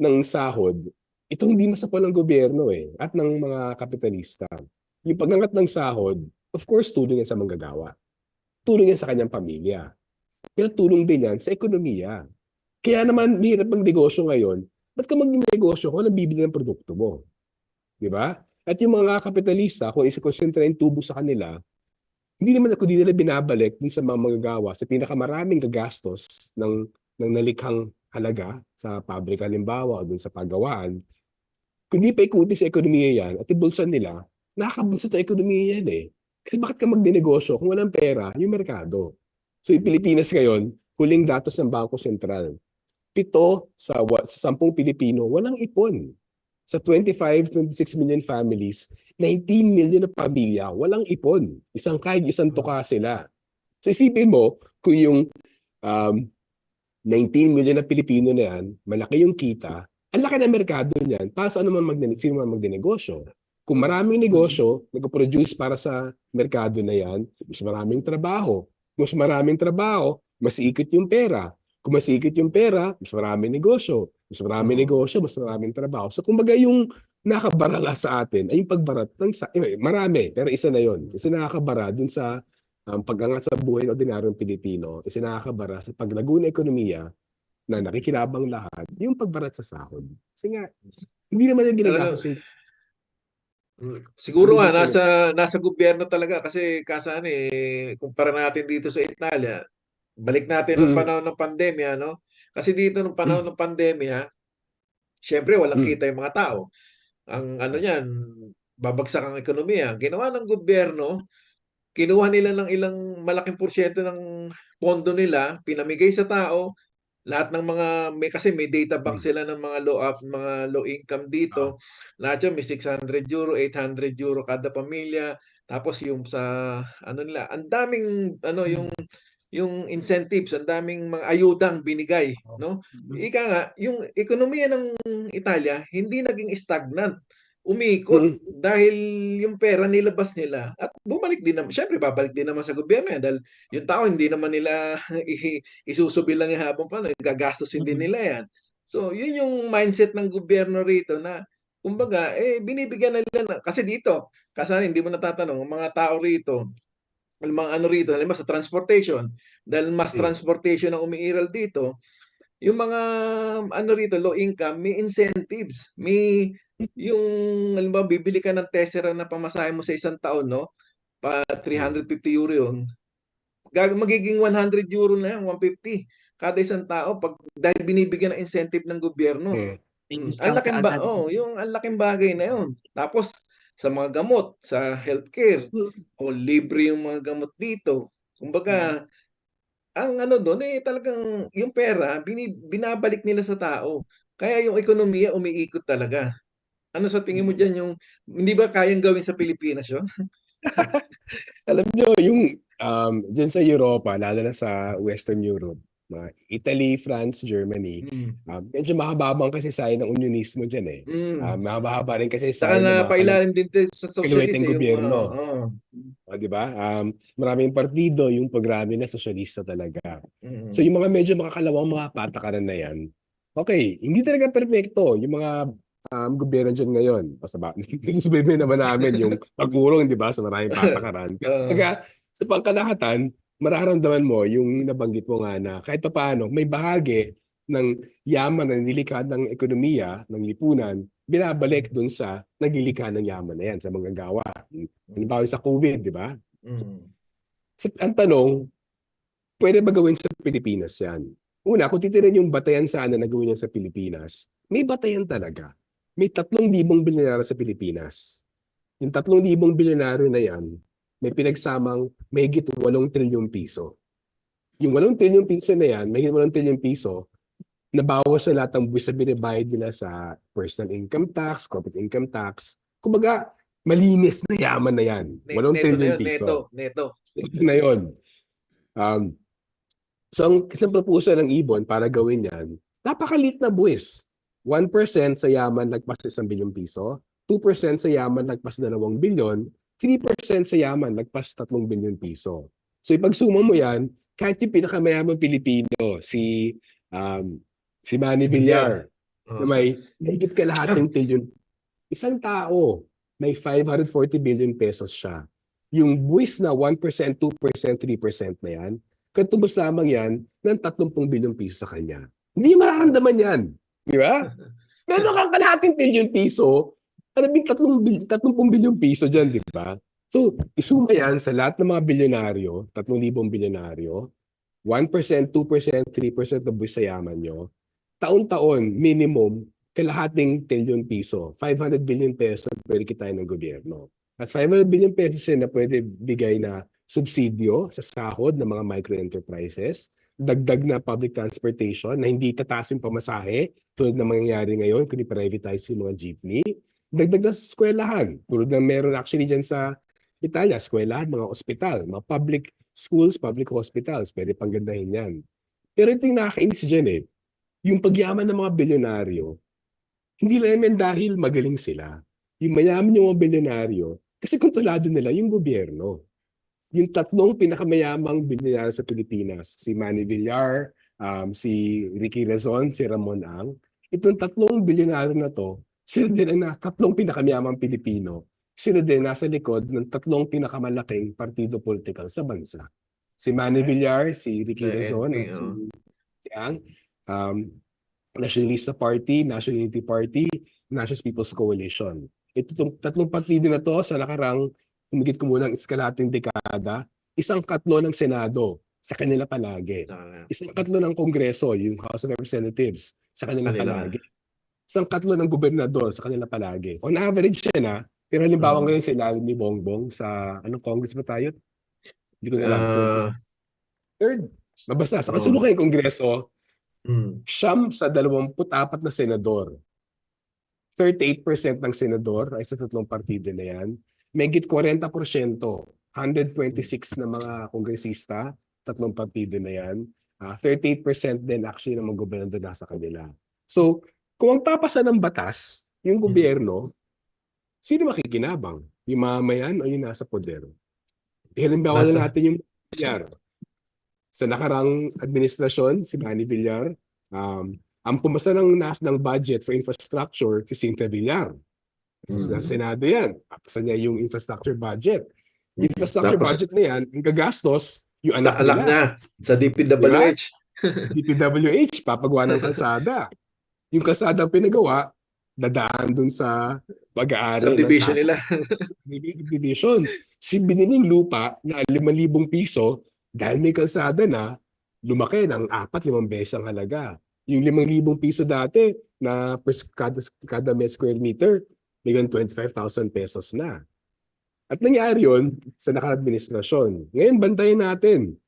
ng sahod, ito hindi masapol ng gobyerno at ng mga kapitalista. Yung pag-angat ng sahod, of course, tulong yan sa manggagawa. Tulong yan sa kanyang pamilya. Pero tulong din yan sa ekonomiya. Kaya naman, mahirap ang negosyo ngayon. Ba't ka mag-negosyo kung walang bibili ng produkto mo? Di ba? At yung mga kapitalista, kung isa-concentrate yung tubo sa kanila, hindi nila binabalik dun sa mga manggagawa sa pinakamaraming gagastos ng nalikhang halaga sa pabrika halimbawa o dun sa paggawaan. Kung di pa ikutin sa ekonomiya yan at ibulsan nila, nakakabulsa sa ekonomiya yan eh. Kasi bakit ka magdinegosyo kung walang pera, yung merkado? So yung Pilipinas ngayon, huling datos ng Bangko Sentral, 7 sa 10 Pilipino walang ipon. Sa 26 million families, 19 million na pamilya walang ipon. Isang tuka sila. So isipin mo, kung yung 19 million na Pilipino na yan, malaki yung kita, ang laki ng merkado niyan, para sino man magdinegosyo. Kung maraming negosyo, nag-produce para sa merkado na yan, mas maraming trabaho. Mas maraming trabaho, mas ikot yung pera. Kung mas ikot yung pera, mas maraming negosyo. Mas maraming negosyo, mas maraming trabaho. So kumbaga yung nakabara sa atin ay yung pagbarat ng marami, pero isa na yon. Isa nakakabara dun sa pag-angat sa buhay ng ordinaryong Pilipino, isa nakakabara sa paglago ng ekonomiya na nakikinabang lahat, yung pagbarat sa sahod. Kasi nga, hindi naman yung ginagastos yung... Siguro Ano nga ba, sir? nasa gobyerno talaga kasi kasaan kumpara natin dito sa Italia, balik natin nung Mm, panahon ng pandemya, no? Kasi dito nung panahon mm, ng pandemya, syempre walang mm. kita yung mga tao. Ang ano niyan, babagsak ang ekonomiya. Ginawa ng gobyerno, kinuha nila ng ilang malaking porsyento ng pondo nila, pinamigay sa tao, lahat ng mga kasi may data bank Mm. sila ng mga low income Ah, dito. Lahat yun may €600, €800 kada pamilya. Tapos yung sa ano nila, ang daming ano yung incentives, ang daming mga ayudang binigay, no? Ika nga, yung ekonomiya ng Italia hindi naging stagnant. Umikot mm, dahil yung pera nilabas nila at bumalik din naman. Syempre, babalik din naman sa gobyerno yan dahil yung tao hindi naman nila isusubil lang yung habang paano, gagastusin din nila yan. So, yun yung mindset ng gobyerno rito na kumbaga, binibigyan na nila kasi dito, kasi hindi mo natatanong, ang mga tao rito, ang mga ano rito, halimbawa sa transportation, dahil mas mm. transportation ang umiiral dito, yung mga ano rito, low income, may incentives. May yung halimbawa bibili ka ng Tessera na pamasahe mo sa isang taon, no? Pa Mm. €350 yun. Magiging €100 na yan, 150 kada isang tao pag dahil binibigyan ng incentive ng gobyerno. Eh, May Ang discount laking kaagad. yung ang laking bagay na yun. Tapos sa mga gamot, sa healthcare, mm, o libre yung mga gamot dito. Kumbaga, ang ano doon talagang yung pera binabalik nila sa tao. Kaya yung ekonomiya umiikot talaga. Ano sa tingin mo diyan yung hindi ba kayang gawin sa Pilipinas yun? Alam nyo, yung dyan sa Europa, lalo na sa Western Europe, mga Italy, France, Germany, Mm. medyo mahababang kasi sayo ng unionismo dyan eh. Mm. Mahaba rin kasi Saka sayo ng mga napailalim din sa socialist kaluweteng yung gobyerno. oo. Di ba? Maraming partido, yung programa na sosyalista talaga. So Mm. yung mga medyo makakalawang mga patakaran na yan, okay, hindi talaga perfecto yung mga gobyerno dyan ngayon. Basta ba, nasusubaybay naman namin yung pag-urong, di ba, sa maraming patakaran. Pero Oo. talaga, sa pangkalahatan, mararamdaman mo yung nabanggit mo nga na kahit pa paano, may bahagi ng yaman na nilikha ng ekonomiya, ng lipunan, binabalik dun sa naglilikha ng yaman na yan, sa manggagawa. Halimbawa sa COVID, di ba? Mm. Ang tanong, pwede ba gawin sa Pilipinas yan? Una, kung titirin yung batayan sana na gawin yan sa Pilipinas, may batayan talaga. May 3,000 bilyonaryo sa Pilipinas. Yung 3,000 bilyonaryo na yan, may pinagsamang mahigit 8 trilyong piso. Yung 8 trilyong piso na yan, mahigit 8 trilyong piso, nabawas sa lahat ng buwis na binibayad nila sa personal income tax, corporate income tax. Kumbaga, malinis na yaman na yan. 8 Neto na trilyong yun, neto, piso. neto. Ito na yun. Um, so, ang isang proposal ng Ibon para gawin yan, napakalit na buwis. 1% sa yaman lagpas 1 bilyong piso, 2% sa yaman lagpas 2 bilyon, 3% sa yaman lagpas 3 bilyong piso. So ipagsuma mo yan, kahit yung pinakamayamang Pilipino, um, si Manny Bilyar. Villar, na may mahigit kalahating trilyon, isang tao, may 540 billion pesos siya. Yung buwis na 1%, 2%, 3% na yan, katubos lamang yan ng 30 bilyong piso sa kanya. Hindi mararamdaman yan. Di ba? Meron kang kalahating bilyon piso, maraming 30 bilyong piso dyan, di ba? So, isuma yan sa lahat ng mga bilyonaryo, 3,000 bilyonaryo, 1%, 2%, 3% na buwis sa yaman nyo, taon-taon, minimum, kalahating trilyon piso, 500 billion peso pwede kitain ng gobyerno. At 500 billion pesos na pwede bigay na subsidyo sa sahod ng mga micro-enterprises, dagdag na public transportation na hindi tataas yung pamasahe tulad ng mangyayari ngayon kung i-privatize yung mga jeepney, dagdag na sa eskwelahan tulad na meron actually dyan sa Italia, eskwelahan, mga ospital, mga public schools, public hospitals, pwede panggandahin yan. Pero ito yung nakakainis dyan eh, yung pagyaman ng mga bilyonaryo, hindi lang yan dahil magaling sila. Yung mayaman yung mga bilyonaryo, kasi kontrolado nila yung gobyerno. Yung 3 pinakamayamang bilyonaryo sa Pilipinas, si Manny Villar, si Ricky Razon, si Ramon Ang, itong 3 bilyonaryo na to, sila din ang 3 pinakamayamang Pilipino. Sila din nasa likod ng 3 pinakamalaking partido politikal sa bansa. Si Manny Villar, si Ricky Razon, NP, at si Ang, um, Nationalista Party, National Unity Party, Nationalist People's Coalition. Itong tatlong partido na to sa nakarang humigit kumulang kalahating dekada, isang katlo ng Senado sa kanila palagi. Isang katlo ng Kongreso, yung House of Representatives, sa kanila palagi. Isang katlo ng gobernador sa kanila palagi. On average yan pero halimbawa ngayon sa ilalim ni Bongbong sa anong Congress ba tayo? Hindi ko na alam, 23rd. Mabasta, sa kasulukang Kongreso, siyam sa 24 na senador. 38% ng senador ay sa tatlong partido na yan. Megit 40%, 126 na mga kongresista, tatlong partido na yan. 38% din actually ng mga gobernador nasa kanila. So, kung ang papasa ng batas, yung gobyerno, sino makikinabang? Yung mamamayan o yung nasa poder? Halimbawa na natin yung Villar. Sa nakarang administrasyon, si Manny Villar, ang pumasa ng budget for infrastructure si Cynthia Villar. Sa Senado yan. Papasa niya yung infrastructure budget. Infrastructure budget na yan, ang gagastos yung anak nila. Na sa DPWH. DPWH, papagawa ng kalsada. Yung kalsada ang pinagawa, dadaan dun sa pag-aari. Subdivision nila. Subdivision. Si biniling lupa na 5,000 piso, dahil may kalsada na, lumaki ng 4-5 beses ang halaga. Yung 5,000 piso dati na kada square meter, may 25,000 pesos na. At nangyari yun sa naka-administrasyon. Ngayon, bantayan natin.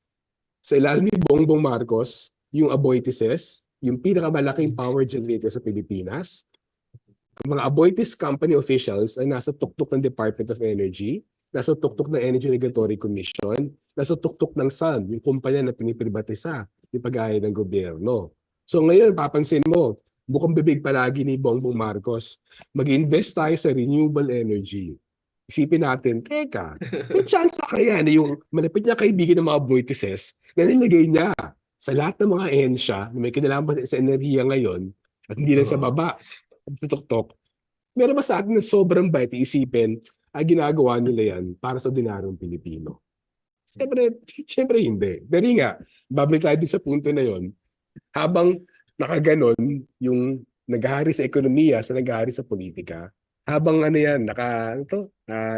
Sa ilalim ni Bongbong Marcos, yung Aboitices, yung pinakamalaking power generator sa Pilipinas, ang mga Aboitiz company officials ay nasa tuktok ng Department of Energy, nasa tuktok ng Energy Regulatory Commission, nasa tuktok ng SUN, yung kumpanya na pinipribatisa, yung pag-aayos ng gobyerno. So ngayon, papansin mo, bukang bibig palagi ni Bongbong Marcos, mag-invest tayo sa renewable energy. Isipin natin, teka, may chance kaya na yung malapit niya kaibigan ng mga Aboitices na nilagay niya sa lahat ng mga ehensya na may kinalaman sa enerhiya ngayon at hindi lang sa baba at sa tuktok. Meron ba sa atin na sobrang bait isipin ginagawa nila yan para sa ordinaryong Pilipino? Siyempre hindi. Pero nga, babalik tayo din sa punto na yon. Habang nakaganon yung naghahari sa ekonomiya sa naghahari sa politika, habang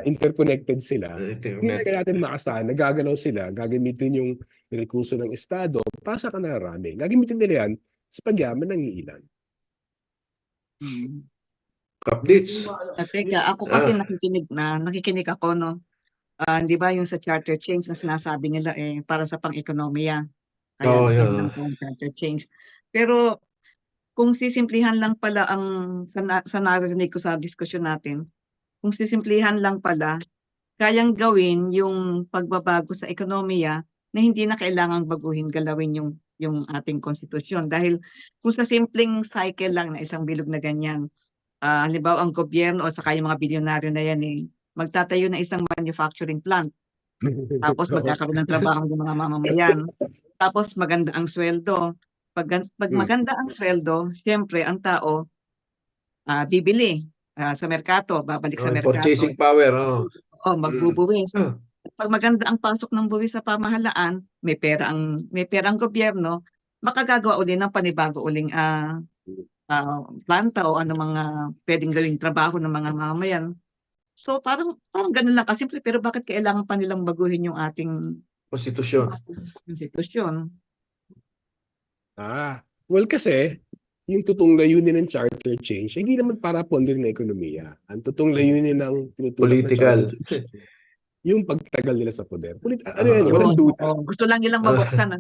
interconnected sila, hindi na natin maasahan, nagagalaw sila, gagamitin yung rekurso ng Estado para sa kanarami. Gagamitin nila yan sa pagyaman ng ilan. Updates. Teka, ako kasi nakikinig ako, no? Di ba yung sa charter change na sinasabi nila para sa pang-ekonomiya. Kaya nasabi ng charter change. Pero kung sisimplihan lang pala sa narinig ko sa diskusyon natin, kung sisimplihan lang pala, kayang gawin yung pagbabago sa ekonomiya na hindi na kailangang baguhin, galawin yung ating konstitusyon. Dahil kung sa simpleng cycle lang na isang bilog na ganyan, halimbawa ang gobyerno o saka yung mga bilyonaryo na yan magtatayo na isang manufacturing plant. Tapos magkakaroon ng trabaho ng mga mamamayan. Tapos maganda ang sweldo. Pag maganda ang sweldo, siyempre ang tao bibili sa merkato, babalik sa merkato. Purchasing power. Magbubuwis. Pag maganda ang pasok ng buwis sa pamahalaan, may pera ang gobyerno, makagagawa uli ng panibago uling planta o ano mga pwedeng gawing trabaho ng mga mamamayan. So parang ganun lang kasimple, pero bakit kailangan pa nilang baguhin yung ating konstitusyon? Well kasi, yung totoong layunin ng charter change, hindi naman para pundin ng ekonomiya. Ang totoong layunin ng tinutulak ng charter change, yung pagtagal nila sa poder. Walang duda. Gusto lang nilang mabuksan,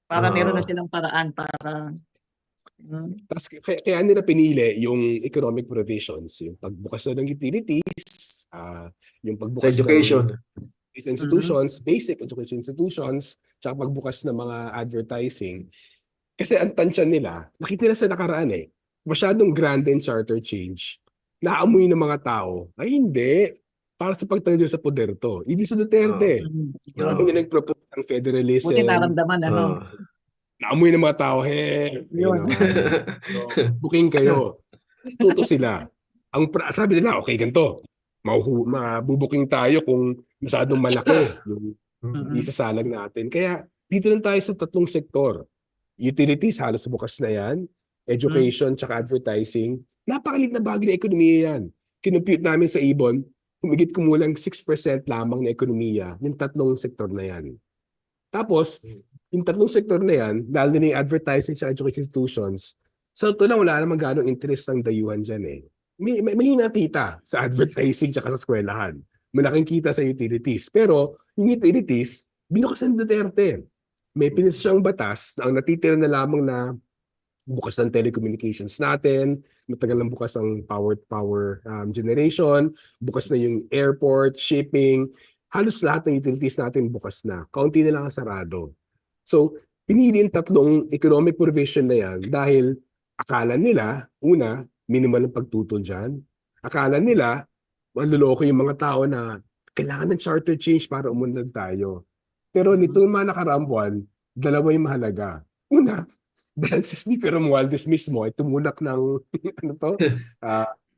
para meron na silang paraan para... Kaya nila pinili yung economic provisions, yung pagbukas na ng utilities, yung pagbukas education. Ng institutions, basic education institutions, tsaka pagbukas ng mga advertising. Kasi ang tansya nila, nakita nila sa nakaraan masyadong grand and charter change. Naamoy ng mga tao, ay hindi, para sa pagtanggal sa poder to. Hindi sa Duterte. Ang nag-propose ng federalism. Buti naramdaman, Naamoy ng mga tao, booking kayo. Tuto sila. Sabi nila, okay, ganito. Mabubuking tayo kung masyadong malaki yung isasalag natin. Kaya dito lang tayo sa tatlong sektor. Utilities, halos bukas na yan. Education, tsaka advertising. Napakalit na bagay na ekonomiya yan. kinumpute namin sa ibon, humigit kumulang 6% lamang na ekonomiya, yung tatlong sektor na yan. Tapos, yung tatlong sektor na yan, lalo na yung advertising sa education institutions, sa totoo lang wala namang ganong interest ang dayuhan dyan eh. Mahina kita sa advertising tsaka sa eskwelahan. Malaking kita sa utilities. Pero yung utilities, binukas ng Duterte. May pinis siyang batas na ang natitira na lamang na bukas ng telecommunications natin, matagal ng bukas ang power generation, bukas na yung airport, shipping, halos lahat ng utilities natin bukas na. Kaunti na lang ang sarado. So, pinili yung tatlong economic provision na yan dahil akala nila, una, minimal ang pagtutol dyan. Akala nila, maluloko yung mga tao na kailangan ng charter change para umunlad tayo. Pero nitong mga nakaraang buwan, dalawa yung mahalaga. Una, dahil si Speaker Romualdez mismo ay tumulak ng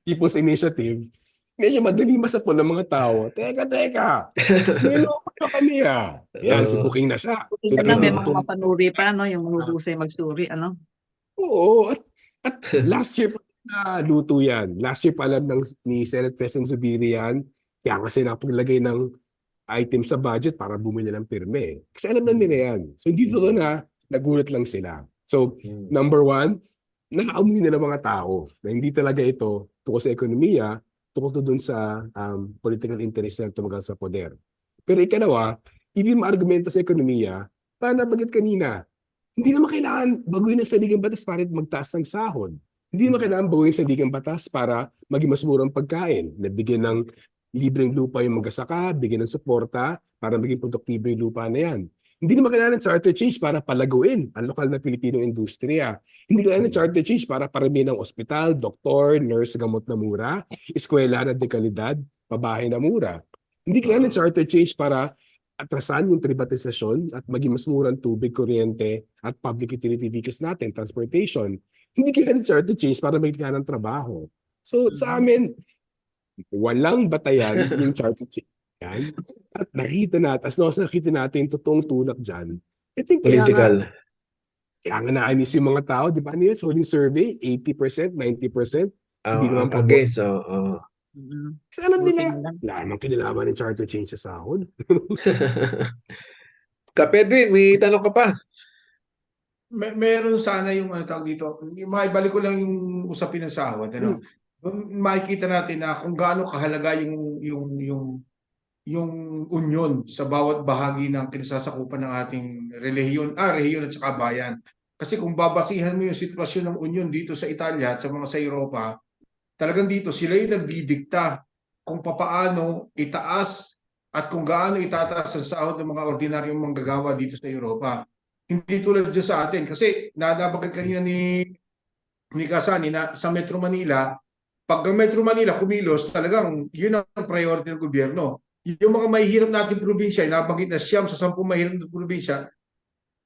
People's Initiative, medyo madali masapol ng mga tao. Teka, niloko na kami ah. Yan, si Booking na siya. So, Tingnan may nakikita mga mapanuri pa, no? Yung mahusay magsuri, ano? Oo, at last year pa na luto yan. Last year pa alam ni Senate President Zubiri yan. Kaya kasi napaglagay ng item sa budget para bumili ng pirme. Kasi alam na nila yan. So hindi totoo na nagulat lang sila. So number one, nakaamoy na ng mga tao na hindi talaga ito tungkol sa ekonomiya, tungkol doon sa political interest na tumagal sa poder. Pero ikalawa, hindi ma-argumento sa ekonomiya, paano nabanggit kanina, hindi naman kailangan baguhin ang saligang batas para magtaas ng sahod. Hindi naman kailangan baguhin ang saligang batas para maging mas murang pagkain. Nabigyan ng libreng lupa yung magsasaka, bigyan ng suporta para maging produktibo yung lupa na yan. Hindi naman kailangan ng charter change para palaguin ang lokal na Pilipinong industriya. Hindi kailangan ng charter change para paramihin ng ospital, doktor, nurse, gamot na mura, eskwela na dekalidad, pabahay na mura. Hindi kailangan ng charter change para atrasan yung privatisasyon at maging mas murang tubig, kuryente at public utility vehicles natin, transportation. Hindi kailangan ng charter change para magiging ng trabaho. So sa amin, walang batayan yung charter change yan. At nakita natin, as long as nakita natin yung totoong tulak dyan, I think Political. kaya nga naanis yung mga tao, di ba? Ano yun? So, yung survey, 80%, 90%, hindi naman pabor. Against. Kasi alam Buti nila, na lang. wala namang kinalaman ng charter change sa sahod. Kapedwin, may tanong ka pa? Meron sana yung tawag dito. Maibalik ko lang yung usapin ng sahod. Ano? Makikita natin na kung gaano kahalaga yung union sa bawat bahagi ng kinasasakupan ng ating rehiyon at saka bayan. Kasi kung babasihan mo yung sitwasyon ng union dito sa Italia at sa Europa, talagang dito sila yung nagdidikta kung papaano itaas at kung gaano itataas ang sahod ng mga ordinaryong manggagawa dito sa Europa. Hindi tulad dyan sa atin. Kasi nabanggit kanina ni Kasani na sa Metro Manila, pag ang Metro Manila kumilos, talagang yun ang priority ng gobyerno. Yung mga mahihirap nating probinsya, nabanggit na siyam sa 10 mahirap na probinsya,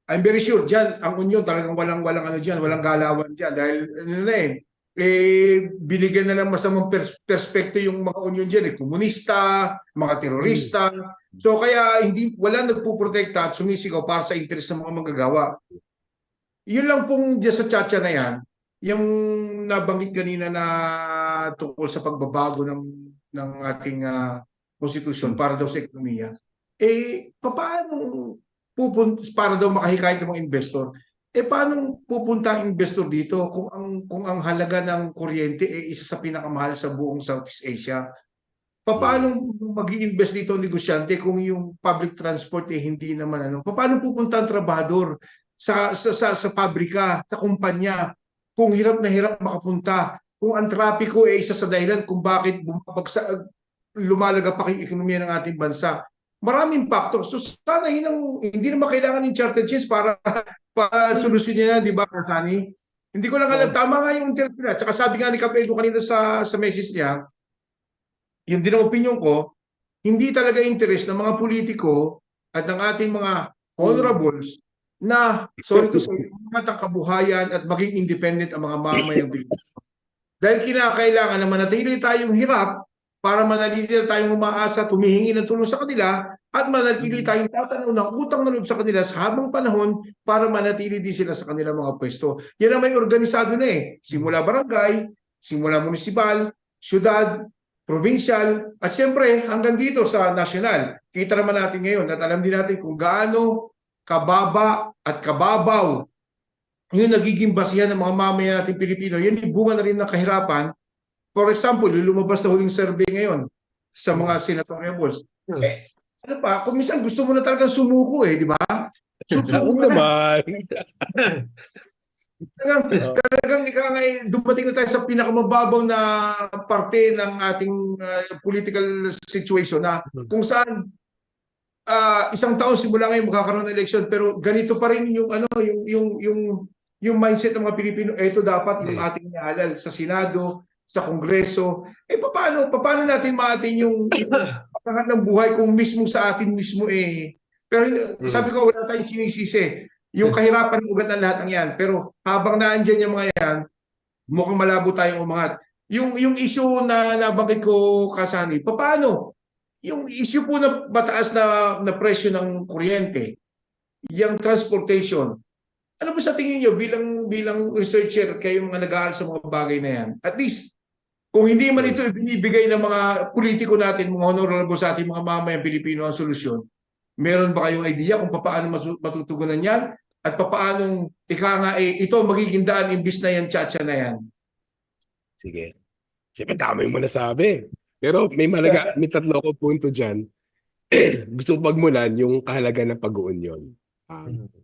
I'm very sure dyan, ang union talagang walang walang galawan dyan. Dahil binigyan na ng masamang perspekto yung mga union dyan, komunista, mga terorista. So kaya wala nagpuprotekta at sumisigaw para sa interes ng mga manggagawa. Yun lang pong dyan sa tchatcha na yan, yung nabanggit kanina na tungkol sa pagbabago ng ating konstitusyon para daw sa ekonomiya. Paano pupunta para daw makahikayat ng mga investor? Paano pupunta ang investor dito kung ang halaga ng kuryente isa sa pinakamahal sa buong Southeast Asia? Paano mag-i-invest dito ang negosyante kung yung public transport hindi naman ano? Paano pupunta ang trabahador sa pabrika, sa kumpanya kung hirap na hirap makapunta? Kung ang trapiko isa sa dahilan kung bakit lumalagapak yung ekonomiya ng ating bansa. Maraming factor. So sana hindi naman kailangan ng charter change para solusyon niya, di ba, Kasani? Hindi ko lang alam. Tama nga yung interview na. Tsaka sabi nga ni Kap Edu kanina sa message niya, yung din ang opinion ko, hindi talaga interest ng mga politiko at ng ating mga honorables na, sorry to say, mga kabuhayan at maging independent ang mga mamayang Pilipino. Dahil kinakailangan na manatili tayong hirap para manatili tayong umaasa, tumihingi ng tulong sa kanila at manatili tayong tatanaw ng utang na loob sa kanila sa habang panahon para manatili din sila sa kanilang mga pwesto. Yan ang may organisado na Simula barangay, simula munisipal, syudad, provincial, at siyempre hanggang dito sa national. Kita naman natin ngayon at alam din natin kung gaano kababa at kababaw yung nagiging basihan ng mga mamayan natin Pilipino. Yan yung bunga na rin ng kahirapan. For example, yung lumabas na huling survey ngayon sa mga senatorial. Ano pa, kung minsan gusto mo na talagang sumuko di ba? Oo naman. Talagang dumating na tayo sa pinakamababaw na parte ng ating political situation na kung saan isang taon simula ngayon magkakaroon ng election pero ganito pa rin yung yung mindset ng mga Pilipino. Ito dapat yung ating ihalal sa Senado, sa Kongreso. Paano natin maatin yung lahat ng buhay kung mismo sa atin mismo Pero sabi ko, wala tayong sinisisi. Yung kahirapan ng ugat ng lahat ng yan. Pero habang naandyan yung mga yan, mukhang malabo tayong umangat. Yung issue na nabanggit ko, Kasani, paano? Yung issue po na mataas na presyo ng kuryente, yung transportation, ano ba sa tingin nyo bilang researcher kayo mga nag-aaral sa mga bagay na yan? At least, kung hindi man ito ibinibigay ng mga politiko natin, mga honorable sa ating mga mamayang Pilipino ang solusyon, meron ba kayong idea kung paano matutugunan yan? At paano ito magiging daan imbis na yan, tsa na yan? Sige. Siyempre, tama yung nasabi. Pero may tatlo ko punto dyan. Gusto ko pagmulan yung kahalaga ng pag-uunyon.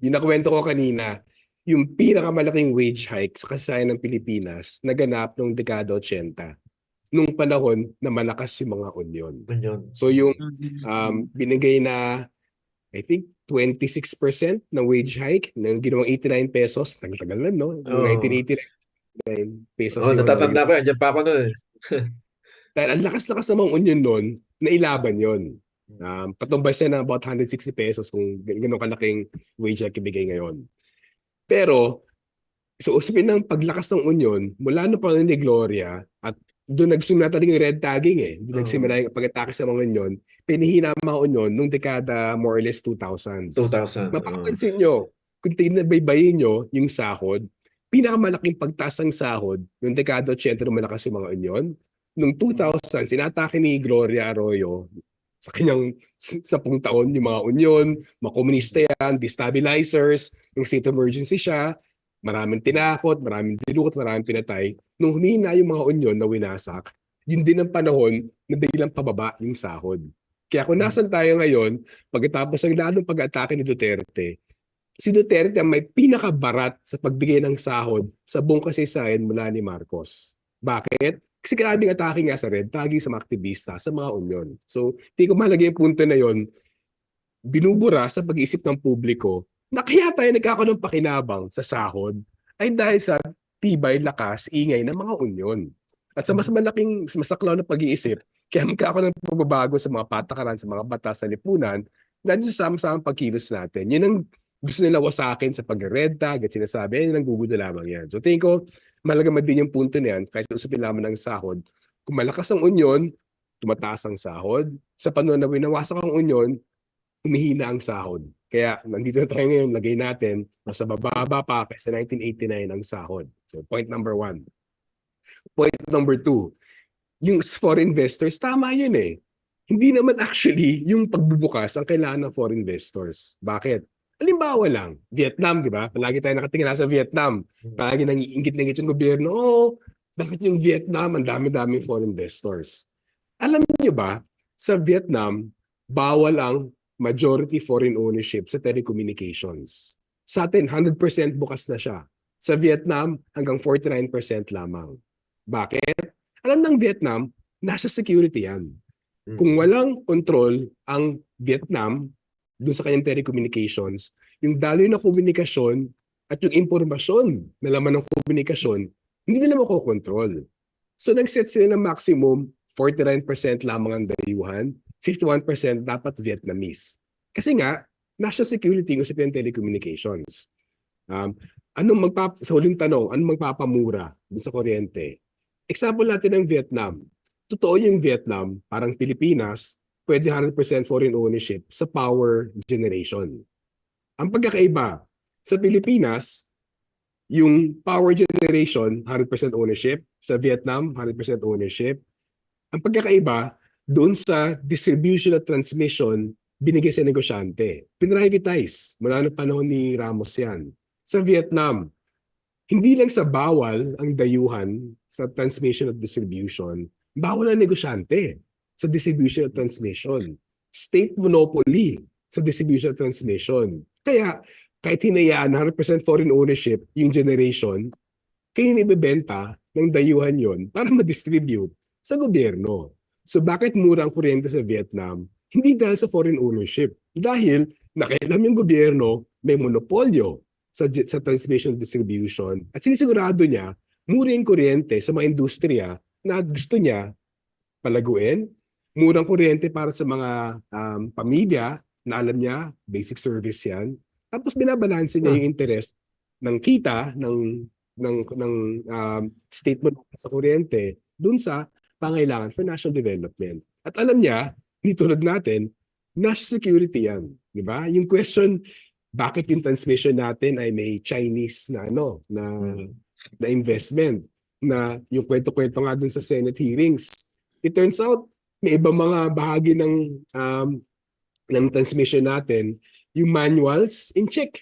Yung nakwento ko kanina, yung pinakamalaking wage hike sa kasaysayan ng Pilipinas naganap noong dekada 80, nung panahon na malakas yung mga union. So yung binigay na, I think, 26% ng wage hike ng ginawang 89 pesos, tagal na, no? 1989 pesos. Natatanda ko yan. Diyan pa ako nun Dahil ang lakas-lakas ng mga union noon, nailaban yon. Patumbas na about 160 pesos kung gano'ng kalaking wage hike ibigay ngayon. Pero, so usapin ng paglakas ng union, mula no pa ni Gloria, at doon nagsimula talaga yung red tagging Doon nagsimula yung pag-atake sa mga union, pinihina ang mga union nung dekada more or less 2000s. Mapapansin nyo, kung tinabay-bayin nyo yung sahod, pinakamalaking pagtaas ng sahod nung dekada 80 nung malakas yung mga union. Nung 2000, sinatake ni Gloria Arroyo sa kanyang 10 taon yung mga union, mga komunista yan, destabilizers, yung state emergency siya, maraming tinakot, maraming dilukot, maraming pinatay. Nung humina yung mga union na winasak, yun din ang panahon na biglang pababa yung sahod. Kaya kung nasan tayo ngayon, pagkatapos ng lalong pag-atake ni Duterte, si Duterte ang may pinakabarat sa pagbigay ng sahod sa buong kasaysayan mula ni Marcos. Bakit? Kasi grabing atake nga sa red tagging sa mga aktivista, sa mga union. So, di ko mahalaga yung punto na yon, binubura sa pag-iisip ng publiko na kaya tayo nagkakaroon ng pakinabang sa sahod ay dahil sa tibay, lakas, ingay ng mga union. At sa mas malaking, masaklaw na pag-iisip, kaya magkakaroon ng pagbabago sa mga patakaran, sa mga batas sa lipunan, dahil sa sama-samang pagkilos natin. Yun ang gusto nila wasakin sa pag-red tag at sinasabi, ay nanggugulo lamang yan. So tingin ko, malaga din yung punto na yan, kahit usapin lamang ng sahod. Kung malakas ang union, tumataas ang sahod. Sa panahon na winawasak ang union, humihina ang sahod. Kaya nandito na tayo ngayon, lagay natin, nasa bababa pa kaysa 1989 ang sahod. So point number 1. Point number 2, yung foreign investors, tama yun Hindi naman actually yung pagbubukas ang kailangan ng foreign investors. Bakit? Halimbawa lang, Vietnam, di ba? Palagi tayo nakatingin sa Vietnam. Palagi nang iingit-ingit yung gobyerno, bakit yung Vietnam, ang dami-daming foreign investors. Alam niyo ba, sa Vietnam, bawal ang majority foreign ownership sa telecommunications. Sa atin, 100% bukas na siya. Sa Vietnam, hanggang 49% lamang. Bakit? Alam ng Vietnam, nasa security yan. Kung walang control ang Vietnam, doon sa kanyang telecommunications, yung daloy na komunikasyon at yung impormasyon na laman ng komunikasyon, hindi nila makokontrol. So nag-set sila ng maximum, 49% lamang ang dayuhan, 51% dapat Vietnamese. Kasi nga, national security yung usapin ng telecommunications. Sa huling tanong, anong magpapamura doon sa kuryente? Example natin ng Vietnam. Totoo yung Vietnam, parang Pilipinas, pwede 100% foreign ownership sa power generation. Ang pagkakaiba, sa Pilipinas, yung power generation, 100% ownership. Sa Vietnam, 100% ownership. Ang pagkakaiba, doon sa distribution at transmission, binigay sa negosyante. Pinrivatize. Mula noong panahon ni Ramos yan. Sa Vietnam, hindi lang sa bawal ang dayuhan sa transmission at distribution, bawal ang negosyante sa distribution at transmission. State monopoly sa distribution at transmission. Kaya, kahit hinayaan 100% foreign ownership yung generation, kayo ibebenta ng dayuhan yon para ma-distribute sa gobyerno. So bakit mura ang kuryente sa Vietnam? Hindi dahil sa foreign ownership. Dahil nakialam yung gobyerno, may monopolyo sa transmission distribution at sinisigurado niya mura yung kuryente sa mga industriya na gusto niya palaguin, murang kuryente para sa mga pamilya na alam niya basic service yan, tapos binabalanse niya yung interest ng kita ng statement sa kuryente dun sa pangailangan for national development. At alam niya, hindi tulad natin, national security yan, di ba? Yung question, bakit yung transmission natin ay may Chinese na na investment, na yung kwento-kwento nga dun sa Senate hearings. It turns out may ibang mga bahagi ng transmission natin, yung manuals in check.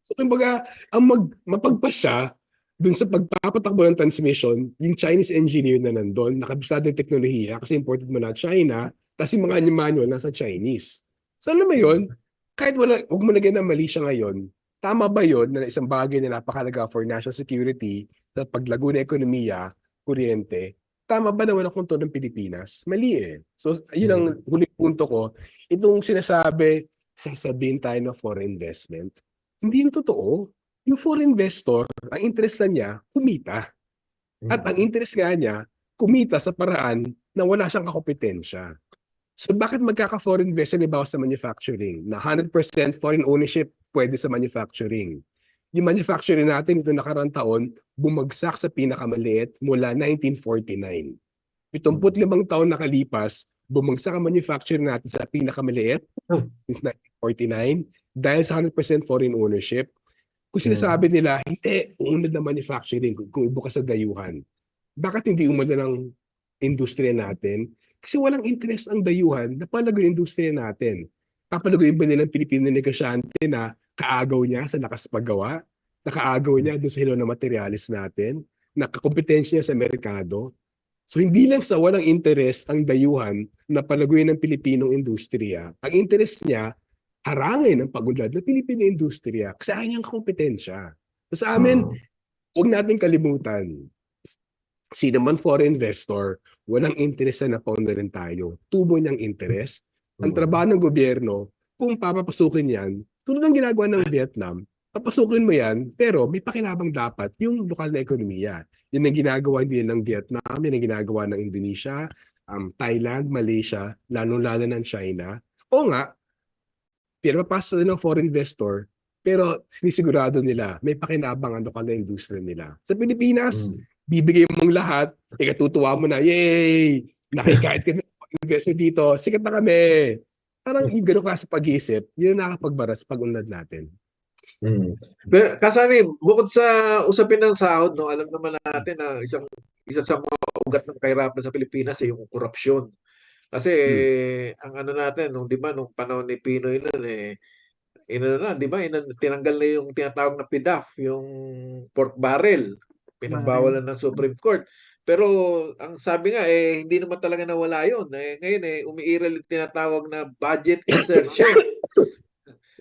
So kumbaga, ang mapagpasya dun sa pagpapatakbo ng transmission, yung Chinese engineer na nandun, nakabisado yung teknolohiya kasi imported mo na China, tapos yung mga manual nasa Chinese. So alam mo yun, kahit huwag mo lagyan ng mali siya ngayon, tama ba yun na isang bagay na napakalaga for national security at paglago ng ekonomiya, kuryente, tama ba na walang kontrol ng Pilipinas? Mali eh. So yun ang huling punto ko. Itong sasabihin tayo ng foreign investment, hindi yung totoo. Yung foreign investor, ang interest niya, kumita. At ang interest nga niya, kumita sa paraan na wala siyang kakompetensya. So bakit magkaka-foreign investor halimbawa sa manufacturing? Na 100% foreign ownership pwede sa manufacturing. Yung manufacturing natin ito nakaraang taon, bumagsak sa pinakamaliit mula 1949. 75 taon nakalipas, bumagsak ang manufacturing natin sa pinakamaliit since 1949 dahil sa 100% foreign ownership. Kung sinasabi nila, hindi, uunad na manufacturing kung ibukas sa dayuhan. Bakit hindi umunad ng industriya natin? Kasi walang interest ang dayuhan na palagoy yung industriya natin. Papalagoyin ba nilang Pilipino negosyante na kaagaw niya sa lakas paggawa? Nakaagaw niya doon sa hilo na materialis natin? Nakakompetensya niya sa merkado? So hindi lang sa walang interest ang dayuhan na palagoyin ng Pilipinong industriya. Ang interest niya, harangin ang pag-unlad ng Pilipino industriya kasi ayaw niyang kompetensya. So sa amin, huwag natin kalimutan, sino man foreign investor, walang interest na napaunlarin tayo. Tubo niyang interest. Ang trabaho ng gobyerno, kung papapasukin yan, tulad ng ginagawa ng Vietnam, papasukin mo yan, pero may pakinabang dapat yung lokal na ekonomiya. Yan ang ginagawa din ng Vietnam, yan ang ginagawa ng Indonesia, Thailand, Malaysia, lalong-lalo ng China. O nga, pero papasok ng foreign investor, pero sinisigurado nila, may pakinabang ang lokal na industriya nila. Sa Pilipinas, bibigay mong lahat, ikatutuwa mo na, yay! Nakikait kami investor dito, sikat na kami. Parang yung gano'ng klase pag-iisip, yun ang nakakapagbaras pag-unlad natin. Pero kasani, bukod sa usapin ng sahod, no, alam naman natin na isa sa mga ugat ng kahirapan sa Pilipinas ay yung korupsyon. Kasi ang ano natin, nung 'di ba nung panahon ni Pinoy noon di ba, tinanggal na yung tinatawag na PDAF, yung pork barrel. Pinagbawalan ng Supreme Court. Pero ang sabi nga hindi naman talaga nawala 'yon. Ngayon umiiral yung tinatawag na budget insertion.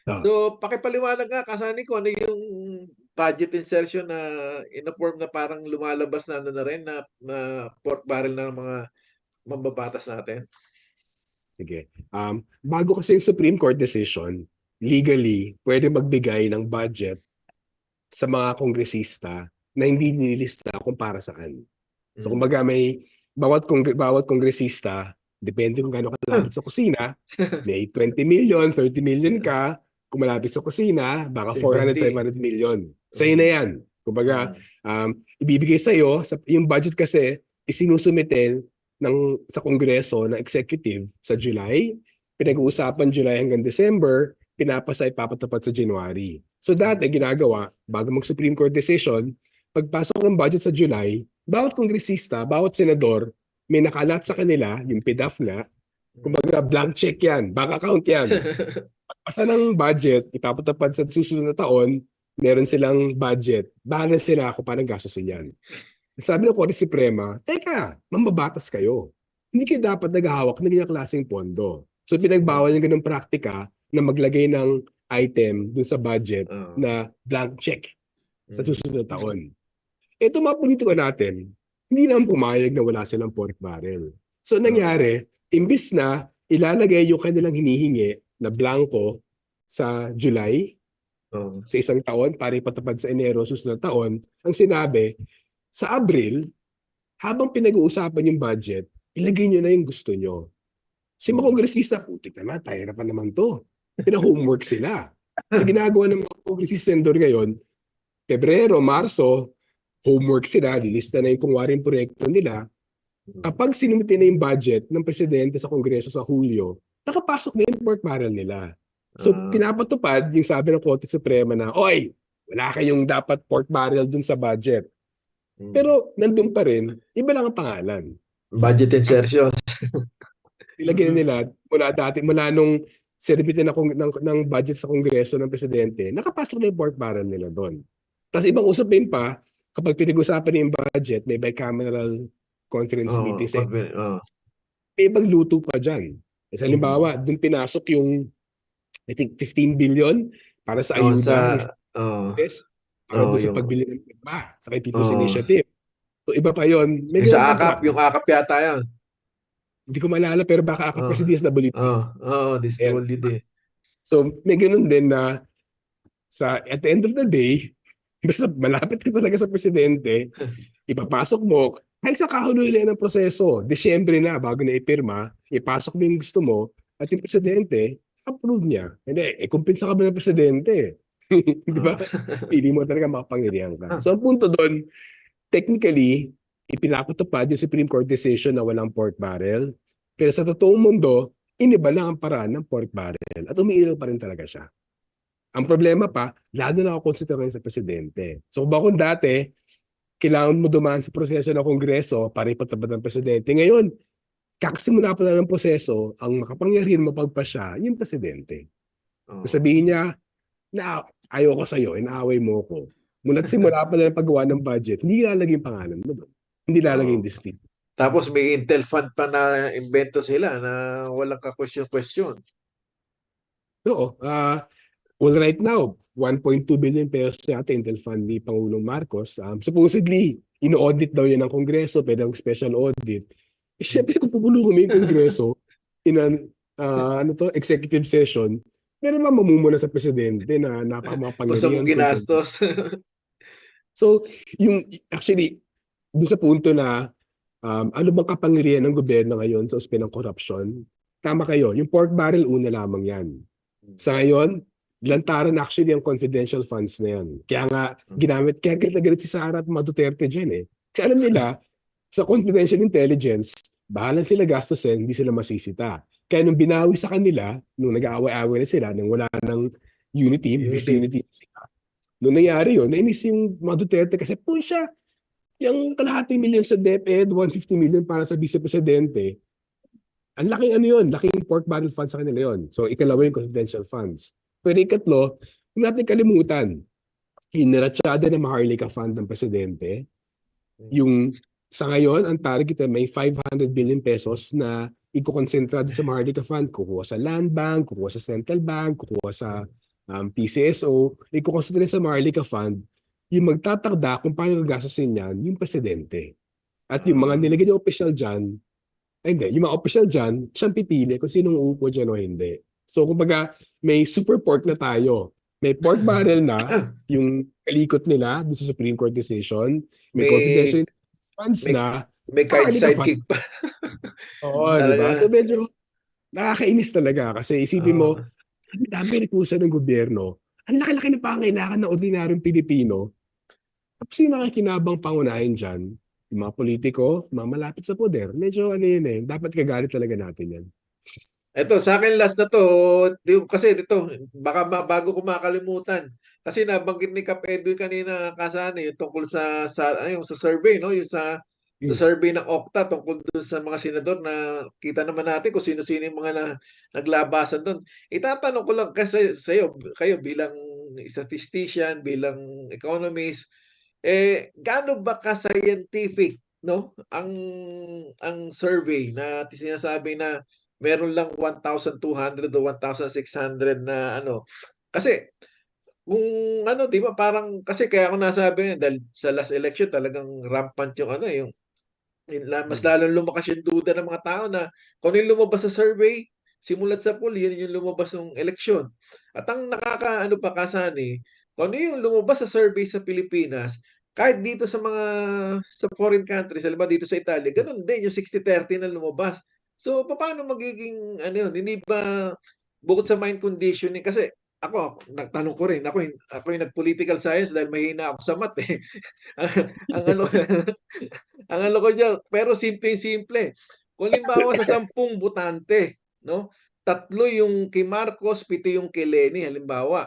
So, pakipaliwanag nga kasani ko ano yung budget insertion na in a form na parang lumalabas na na rin na pork barrel ng mga mambabatas natin. Sige. Bago kasi yung Supreme Court decision, legally, pwede magbigay ng budget sa mga kongresista na hindi nilista kung para saan. So kumbaga may bawat kongresista, depende kung gaano kalapit sa kusina, may 20 million, 30 million ka, kung malapit sa kusina, baka 400, 500 million. Sa'yo na yan. Kumbaga, ibibigay sa'yo, yung budget kasi, isinusumite sa Kongreso ng executive sa July, pinag-uusapan July hanggang December, pinapasa ipapatapat sa January. So dati ginagawa, bago mag-Supreme Court decision, pagpasok ng budget sa July, bawat kongresista, bawat senador, may nakalat sa kanila, yung PDAF nga, kumbaga blank check yan, bank account yan. Pagpasa ng budget, ipapatupad sa susunod na taon, meron silang budget, balance sila kung paano gastusin yan. Sabi ng Korte Suprema, teka, mambabatas kayo. Hindi kayo dapat naghahawak ng ganyang klaseng pondo. So pinagbawal yung ganung praktika na maglagay ng item dun sa budget na blank check sa susunod na taon. Ito mga politiko natin, hindi naman pumayag na wala silang pork barrel. So nangyari, imbis na ilalagay yung kanilang hinihingi na blanco sa July, sa isang taon, para ipatupad sa Enero, susunod na taon, ang sinabi, sa Abril, habang pinag-uusapan yung budget, ilagay nyo na yung gusto nyo. Si mga kongresista, putik naman, tayo pa naman to. Pina-homework sila. So ginagawa ng mga kongresista senador ngayon, Pebrero, Marso, homework sila, lilista na yung kung waring proyekto nila. Kapag sinumite na yung budget ng presidente sa kongreso sa Hulyo, nakapasok na yung pork barrel nila. So pinapatupad yung sabi ng Korte Suprema na, oy, wala kayong dapat pork barrel dun sa budget. Pero nandun pa rin, iba lang ang pangalan. Budget insertion. Nilagyan nila mula nung serbitin ng budget sa kongreso ng presidente, nakapasok na yung pork barrel nila doon. Tapos ibang usapin pa, kapag pinag-usapan yung budget, may bicameral conference meeting sa may ibang luto pa dyan. Kasi halimbawa, doon pinasok yung I think 15 billion para sa ayuda para doon sa pagbili ng iba sa kay People's Initiative. So iba pa yon. Sa AKAP, yung AKAP yata yan. Hindi ko maalala pero baka AKAP kasi DSWD. DSWD. So may ganun din na at the end of the day, basta malapit ka talaga sa presidente, ipapasok mo, kahit sa kahululan ng proseso, Disyembre na, bago na ipirma, ipasok mo yung gusto mo, at yung presidente, approve niya. Hindi, kumpinsa ka ba ng presidente? Di ba? Pili mo talaga makapangyarihan ka. So ang punto doon, technically, ipinapatupad yung Supreme Court decision na walang pork barrel, pero sa totoong mundo, iniba lang ang paraan ng pork barrel at umiilaw pa rin talaga siya. Ang problema pa, lalo na ako konsidera sa presidente. So kung dati, kailangan mo dumaan sa proseso ng Kongreso para ipatupad ng presidente. Ngayon, kakasimula pa lang ng proseso, ang makapangyarihan mapagpasya, yung presidente. Sabihin niya, na ayaw ko sa'yo, inaaway mo ko. Mula't simula pa lang paggawa ng budget, hindi lalagay yung pangalan mo doon. Hindi lalagay yung district. Tapos may Intel Fund pa na invento sila na walang ka-question-question. Oo. Well, right now, 1.2 billion pesos yata Intel Fund ni Pangulong Marcos. Supposedly, ino-audit daw yan ng Kongreso, pero ng special audit. Siyempre, kung pupulungan mo yung Kongreso in an executive session, meron ba mamumuna sa presidente na napakamapangyarihan? Basta mo ginastos. So, actually, doon sa punto na ano bang kapangyarihan ng gobyerno ngayon sa usapin ng korupsyon? Tama kayo, yung pork barrel una lamang yan. Sa ngayon, lantaran actually ang confidential funds na yan. Kaya nga, kaya galit si Sara at mga Duterte dyan eh. Kasi alam nila, sa confidential intelligence, bahala sila gastusin, hindi sila masisita. Kaya nung binawi sa kanila, nung nag-aaway-aaway na sila, nung wala ng disunity na sila. Nung nangyari yun, nainis yung mga Duterte kasi siya, yung kalahating milyon sa DepEd, 150 million para sa vice-presidente, ang laking laking pork barrel funds sa kanila yun. So ikalawa yung confidential funds. Pero ikatlo, huwag natin kalimutan, iniratsada ng Maharlika Fund ng presidente, yung sa ngayon, ang target ay may 500 billion pesos na ikokonsentra sa Maharlika Fund. Kukuha sa Land Bank, kukuha sa Central Bank, kukuha sa PCSO. Ikokonsentra sa Maharlika Fund, yung magtatakda kung paano gagastusin yan, yung presidente. At yung mga nilagay na opisyal dyan, yung mga opisyal dyan, siyang pipili kung sinong uupo dyan o hindi. So kumbaga, may super pork na tayo. May pork barrel na, yung kalikot nila sa Supreme Court decision. May confidential funds na. May card sidekick pa. Oo, di ba? So medyo nakakainis talaga kasi isipin mo, dami rekusa ng gobyerno. Ang laki-laki na pangailangan ng ordinaryong Pilipino. Tapos yung nakikinabang pangunahin dyan, yung mga politiko, mga malapit sa poder, medyo dapat kagalit talaga natin yan. Ito, sa akin last na to, kasi dito, baka bago ko makalimutan. Kasi nabanggit ni Kap Edwin kanina kasana yung tungkol sa survey, no? Yung sa survey ng Okta tungkol doon sa mga senador na kita naman natin kung sino-sino yung mga naglabasan doon. Itatanong ko lang kasi sa iyo, kayo bilang statistician, bilang economist, gaano ba ka-scientific, no? Ang survey na sinasabi na meron lang 1,200 o 1,600 na ano. Kasi kung ano, 'di ba, parang kasi kaya ako nasabi na dahil sa last election talagang rampant yung ano, mas lalong lumakas yung duda ng mga tao na kung ano yung lumabas sa survey, simulat sa poll, yun yung lumabas ng eleksyon. At ang nakakaano pa kasani, kung ano yung lumabas sa survey sa Pilipinas, kahit dito sa foreign countries, halimbawa dito sa Italia, ganun din yung 60-30 na lumabas. So, paano magiging ano yun? Hindi ba bukod sa mind conditioning kasi ako, nagtanong ko rin, ako yung nag-political science dahil mahina ako sa math eh. ang ano ang ano ko diyan, pero simple-simple. Kung halimbawa sa 10 botante, no? 3 yung kay Marcos, 7 yung kay Leni halimbawa.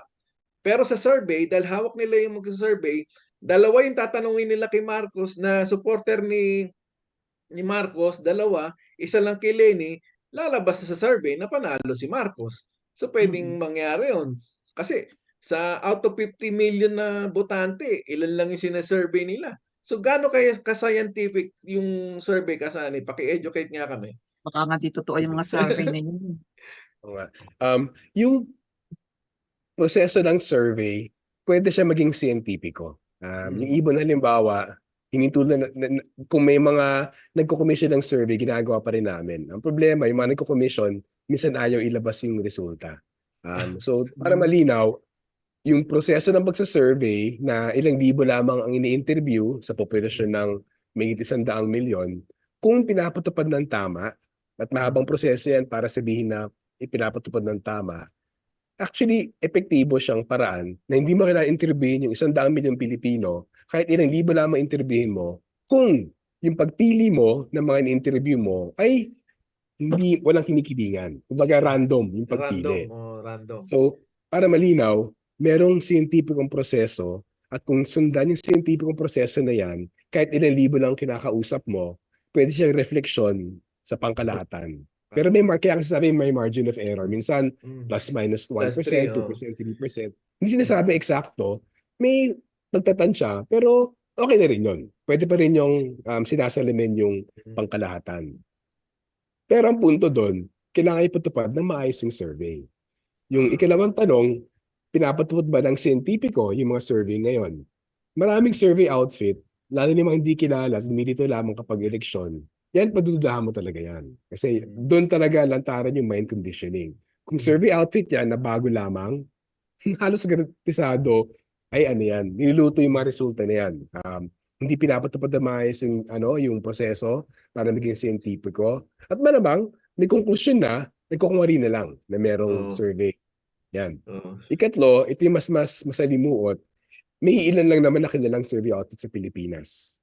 Pero sa survey, dahil hawak nila yung magsa-survey, 2 yung tatanungin nila kay Marcos na supporter ni Marcos, 2, 1 lang kay Leni, lalabas sa survey na panalo si Marcos. So pwedeng mangyari 'yon. Kasi sa out of 50 million na botante, ilan lang yung sina-survey nila. So gaano kaya ka-scientific yung survey Kasani? Paki-educate nga kami. Baka nga di totoo yung Sige. mga survey na yun. Oo nga. Yung proseso ng survey, pwede siya maging siyentipiko. Yung ibon halimbawa, hinintulad kung may mga nagko-commission ng survey, ginagawa pa rin namin. Ang problema, yung mga nagko-commission, minsan ayaw ilabas yung resulta. So, para malinaw, yung proseso ng pagsa-survey na ilang libo lamang ang ini-interview sa populasyon ng may 100 milyon, kung pinapatupad ng tama, at mahabang proseso yan para sabihin na ipinapatupad ng tama, actually, epektibo siyang paraan na hindi mo kailangan interviewin yung 100 milyong Pilipino, kahit ilang libo lamang interviewin mo, kung yung pagpili mo ng mga in-interview mo ay walang kinikilingan. Kumbaga random yung pagpili. Random. So, para malinaw, merong scientificong proseso at kung sundan yung scientificong proseso na yan, kahit ilang libo lang kinakausap mo, pwede siyang refleksyon sa pangkalahatan. Pero kaya kasi sabi may margin of error. Minsan, plus minus 1%, 2%, 3%. Hindi sinasabi eksakto. May pagtatansya, pero okay na rin yun. Pwede pa rin yung sinasalamin yung pangkalahatan. Pero ang punto doon, kailangan ipatupad ng maayos yung survey. Yung ikalawang tanong, pinapatupad ba ng siyentipiko yung mga survey ngayon? Maraming survey outfit, lalo na mga hindi kilala, lumilito lamang kapag eleksyon, yan, padududahan mo talaga yan. Kasi doon talaga lantaran yung mind conditioning. Kung survey outfit yan na bago lamang, halos garantisado, ay ano yan, niluluto yung mga resulta na yan. Hindi pinapatupad na maayos yung proseso para maging siyentipiko. At malamang, may konklusyon na, nagkukuha rin na lang na merong survey. Yan. Ikatlo, ito yung mas masalimuot, may ilan lang naman na kilalang survey outfit sa Pilipinas.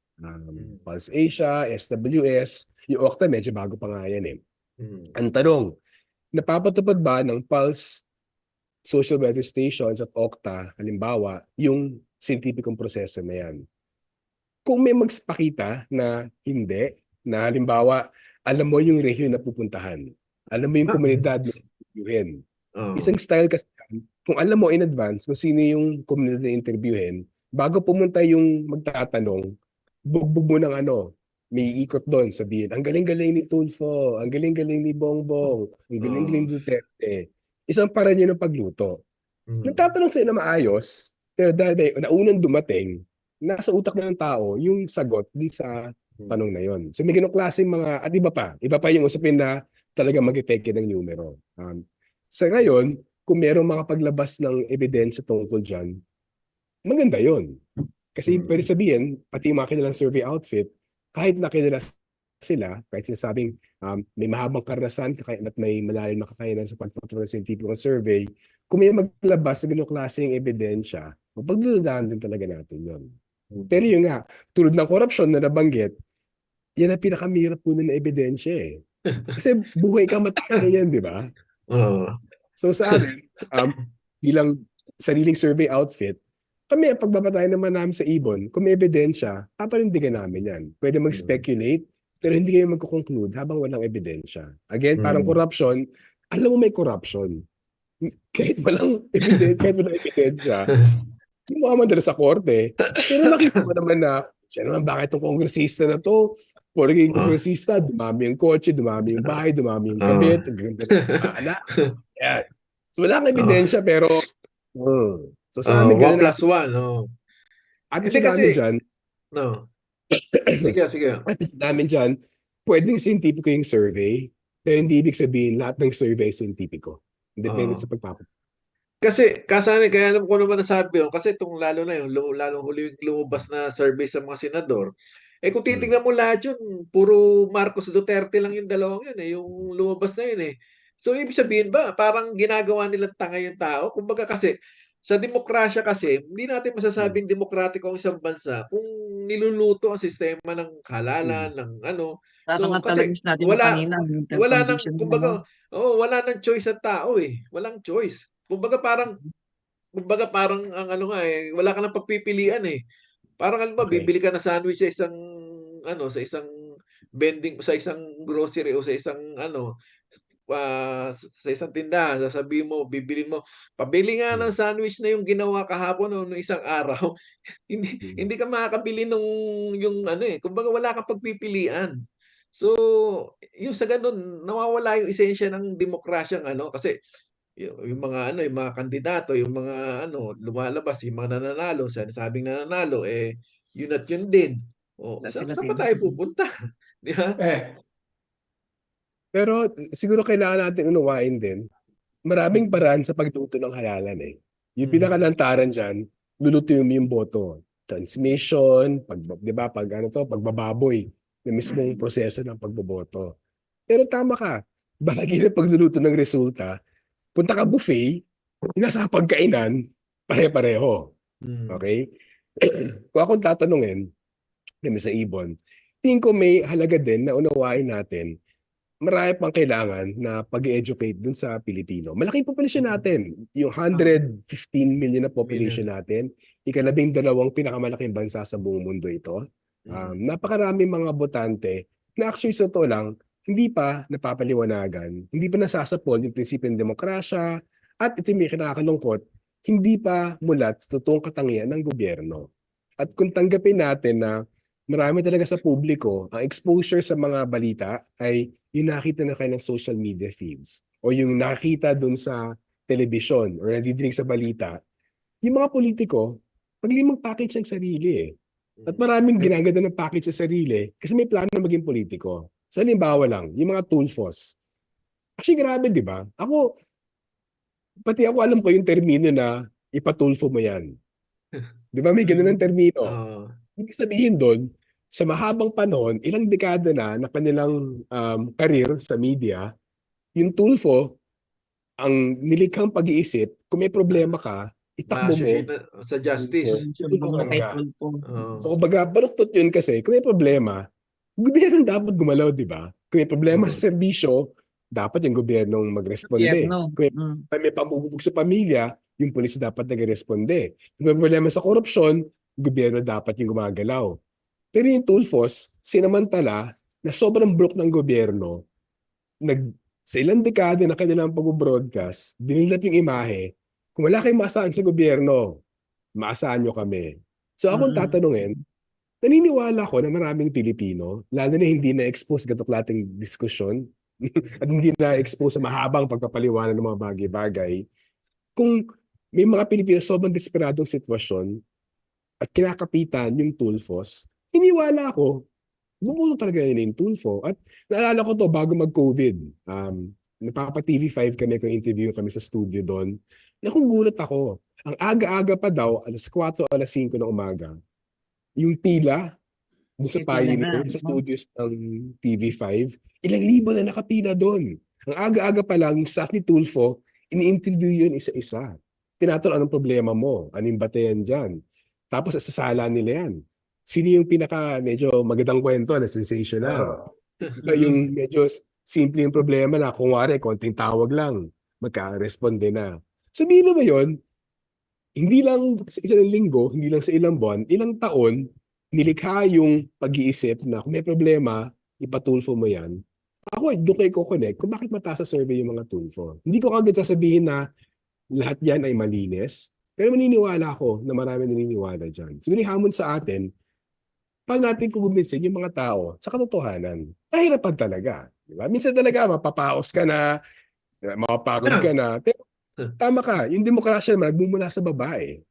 Pulse Asia, SWS, yung Okta medyo bago pa nga yan eh. Ang tanong, napapatupad ba ng Pulse social weather stations at Okta, halimbawa, yung scientificong proseso na yan? Kung may magpakita na hindi, na halimbawa, alam mo yung rehiyon na pupuntahan, alam mo yung komunidad na interviewin. Isang style kasi, kung alam mo in advance kung sino yung komunidad na interviewin, bago pumunta yung magtatanong, bugbog mo ng may ikot doon, sabihin, ang galing-galing ni Tulfo, ang galing-galing ni Bongbong, ang galing-galing ni Duterte. Isang paraan yun ng pagluto. Nagtatanong sila na maayos, pero dahil naunang dumating, nasa utak na ng tao yung sagot di sa tanong na yon. So may ganong klaseng mga, at iba pa yung usapin na talaga mag-effect ng numero. Sa ngayon, kung merong mga paglabas ng ebidensya tungkol dyan, maganda yon. Kasi pwede sabihin, pati yung mga kilalang survey outfit, kahit nakilala sila, kahit sinasabing may mahabang karanasan at may malalim na kakayanan sa pagpapatuloy ng scientific survey, kung may maglabas na ganong klaseng ebidensya, pagdududahan din talaga natin yon. Pero yun nga, tulad ng korupsyon na nabanggit, yan ang pinakamihirap po na ebidensya eh. Kasi buhay ka matay na yan, di ba? So sa atin, bilang sariling survey outfit, Kami, pagbabatayan naman namin sa ibon, kung may ebidensya, paparindigan namin yan. Pwede mag-speculate, pero hindi kayo magkukonclude habang walang ebidensya. Again, parang corruption, alam mo may corruption. Kahit walang ebidensya, hindi mo madala sa korte. Pero nakita mo naman na, siya naman, bakit itong kongresista na to? Porking kongresista, dumami yung kotse, dumami yung bahay, dumami yung kabit, ang ganda ng mga anak. Yan. So wala kang ebidensya, pero so sa amin, 1 ganun plus 1, oh. at Hindi sa namin kasi, dyan, no. Sige, sige. at sa namin dyan, pwedeng scientifico yung survey, pero hindi ibig sabihin lahat ng survey scientifico. Depende sa pagpapatid. Kasi kasane kaya alam ko naman nasabi yun kasi itong lalo na yung lalo huli lumabas na survey sa mga senador. Eh kung titingnan mo lahat yun, puro Marcos Duterte lang yung dalawang yun yung lumabas na yun eh. So ibig sabihin ba, parang ginagawa nilang tanga yung tao? Kumbaga kasi sa demokrasya kasi, hindi natin masasabing demokratiko ang isang bansa kung niluluto ang sistema ng halalan, ng ano. Parang So ang kasi talagis natin nung wala kanina, mental wala nang condition mo, kumbaga wala nang choice ang tao eh. Walang choice. Kumbaga parang ang ano nga wala ka nang pagpipilian eh. Parang alam mo, Okay. bibili ka ng sandwich sa isang sa isang vending sa isang grocery o sa isang sa isang tindahan, sasabihin mo, bibilin mo, pabili nga ng sandwich na yung ginawa kahapon o nung isang araw. Hindi ka makakabili nung yung kumbaga wala kang pagpipilian. So, yung sa ganun, nawawala yung esensya ng demokrasyang kasi yung mga yung mga kandidato, yung mga lumalabas, yung mga nananalo, sinasabing nananalo, yun at yun din. O, wala saan sila pa tayo pupunta? Di ba? Pero siguro kailangan natin unawain din, maraming paraan sa pagluto ng halalan eh. Yung pinakalantaran dyan, lulutuin mo yung boto. Transmission, di ba, pagbababoy, na mismong proseso ng pagboboto. Pero tama ka, bahagi ng pagluluto ng resulta, punta ka buffet, yung nasa pagkainan, pare-pareho. Okay? Kung akong tatanungin, kami sa Ibon, tingin ko may halaga din na unawain natin marami pang kailangan na pag-educate dun sa Pilipino. Malaking populasyon natin. Yung 115 million na population natin, ika-12 pinakamalaking bansa sa buong mundo ito. Napakaraming mga botante na actually sa totoo lang, hindi pa napapaliwanagan, hindi pa nasasapol yung prinsipyo ng demokrasya, at ito may kinakalungkot, hindi pa mulat sa totoong katangian ng gobyerno. At kung tanggapin natin na marami talaga sa publiko, ang exposure sa mga balita ay yung nakita na kayo ng social media feeds o yung nakita dun sa television or nadidinig sa balita, yung mga politiko, paglimang package ang sarili eh. At maraming ginaganda ng package sa sarili kasi may plano na maging politiko. So halimbawa lang, yung mga tulfos. Actually grabe, di ba? Pati ako alam ko yung termino na ipatulfo mo yan. Di ba may ganun ang termino? Ibig sabihin doon, sa mahabang panahon, ilang dekada na kanilang career sa media, yung tulfo, ang nilikhang pag-iisip, kung may problema ka, itakbo mo sa justice. tulungan ka. Oo. So, kumbaga, baluktot yun kasi, kung may problema, gobyerno dapat gumalaw, di ba? Kung may problema sa serbisyo, dapat yung gobyernong magresponde. Gobyerno. Kung may pamububog sa pamilya, yung pulis dapat nagresponde. Kung may problema sa korupsyon, gobyerno dapat yung gumagalaw. Pero yung tulfos, sinamantala na sobrang broke ng gobyerno, sa ilang dekada na kanilang pag-broadcast, binilap yung imahe, kung wala kayong maasahan sa gobyerno, maasahan nyo kami. So akong tatanungin, naniniwala ko na maraming Pilipino, lalo na hindi na-expose gatoklating diskusyon, at hindi na-expose sa mahabang pagpapaliwanag ng mga bagay-bagay, kung may mga Pilipino sobrang desperadong sitwasyon at kinakapitan yung tulfos, hiniwala ko, bumuno talaga yun yung tulfo. At naalala ko to bago mag-COVID. Napapa-TV5 kami kung interview kami sa studio doon. Nakugulat ako. Ang aga-aga pa daw, alas 4 o alas 5 ng umaga, yung pila doon sa Pioneer, sa studios ng TV5, ilang libo na nakapila doon. Ang aga-aga pa lang, yung staff ni Tulfo, ini-interview yun isa-isa. Tinatanong anong problema mo, anong bateyan dyan. Tapos sa sala nila yan. Sino yung medyo magandang kwento na sensational? Yung medyo simple yung problema na kung wari, konting tawag lang, magka-responde na. Sabihin na ba yun? hindi lang sa isang linggo, hindi lang sa ilang buwan, ilang taon, nilikha yung pag-iisip na kung may problema, ipatulfo mo yan. Ako, doon kayo ko-connect kung bakit mataas sa survey yung mga tulfo. Hindi ko agad sasabihin na lahat yan ay malinis, pero maniniwala ako na marami naniniwala dyan. Siguro yung hamon sa atin, pag natin kukumbinsin yung mga tao sa katotohanan, kahirapan talaga. Diba? Minsan talaga, mapapaos ka na, mapapagod ka na, pero tama ka, yung demokrasya naman, nagmumula sa babae.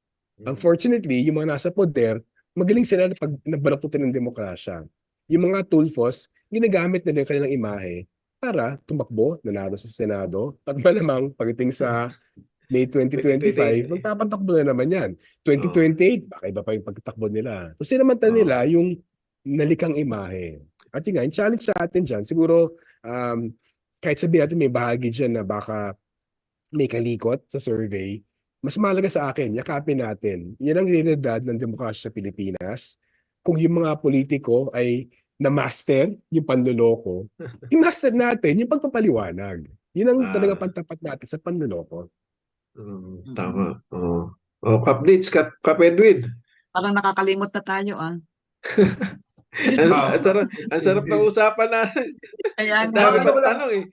Unfortunately, yung mga nasa poder, magaling sila na pag nabaraputin ng demokrasya. Yung mga tulfos, ginagamit nila yung kanilang imahe para tumakbo, nanalo sa Senado, at malamang pagdating sa May 2025, magpapatakbo na naman yan. 2028, baka iba pa yung pagtatakbo nila. So sinamanta nila yung nalikang imahe. At yun nga, yung challenge sa atin dyan, siguro, kahit sabihin natin may bahagi dyan na baka may kalikot sa survey, mas mahalaga sa akin, yakapin natin. Yan ang realidad ng demokrasya sa Pilipinas. Kung yung mga politiko ay na-master yung panloloko, i-master natin yung pagpapaliwanag. Yun ang talaga pantapat natin sa panloloko. Tama. Kap Ditch, Kap Edwin. Parang nakakalimot na tayo, ah. Ang sarap ng usapan natin. Kaya Ang dami nga, pang tanong eh.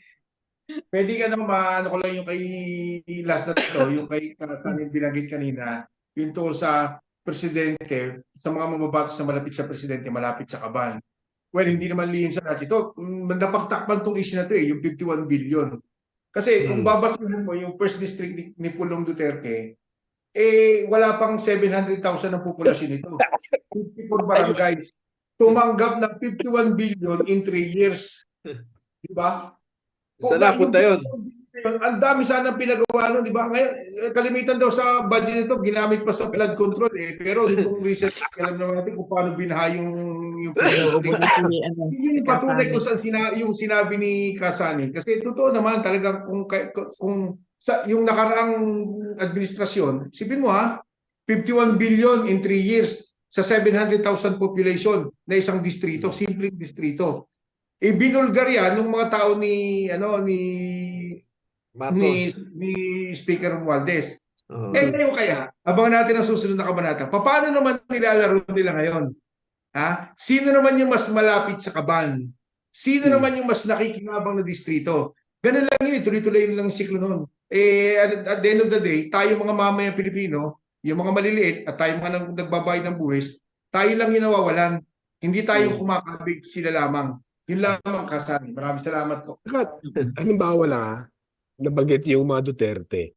Pwede ka nang maano ko lang yung kay last na to, yung kay Katanin binanggit kanina, yung tungkol sa presidente, sa mga mamabatas na malapit sa presidente, malapit sa kaban. Well, hindi naman lihim sa natin ito. Napagtakpan tong issue na to yung 51 billion. Kasi kung babasahin mo yung first district ni Pulong Duterte, wala pang 700,000 ang populasyon nito. 54 barangays. Tumanggap ng 51 billion in 3 years. Diba? Saan napunta yun? Ang dami sana pinagawa nun, di ba? Ngayon, kalimitan daw sa budget nito, ginamit pa sa flood control eh. Pero kung research, alam naman natin kung paano binaha yung yung patunay kung saan yung sinabi ni Kasani. Kasi totoo naman talagang kung yung nakaraang administrasyon, sipin mo 51 billion in 3 years sa 700,000 population na isang distrito, simpleng distrito. Binulgar yan ng mga tao ni Speaker Romualdez. Ngayon kaya, abangan natin ang susunod na kabanata. Paano naman nilalaro nila ngayon? Sino naman yung mas malapit sa kaban? Sino naman yung mas nakikinabang na distrito? Ganun lang yun, tuloy-tuloy lang siklo noon. At the end of the day, tayo mga mamayang Pilipino, yung mga maliliit at tayo mga nagbabayad ng buwis, tayo lang yung nawawalan. Hindi tayo kumakabig, sila lamang. Yun lamang, Kasani. Maraming salamat po. Halimbawa lang, nabanggit yung mga Duterte.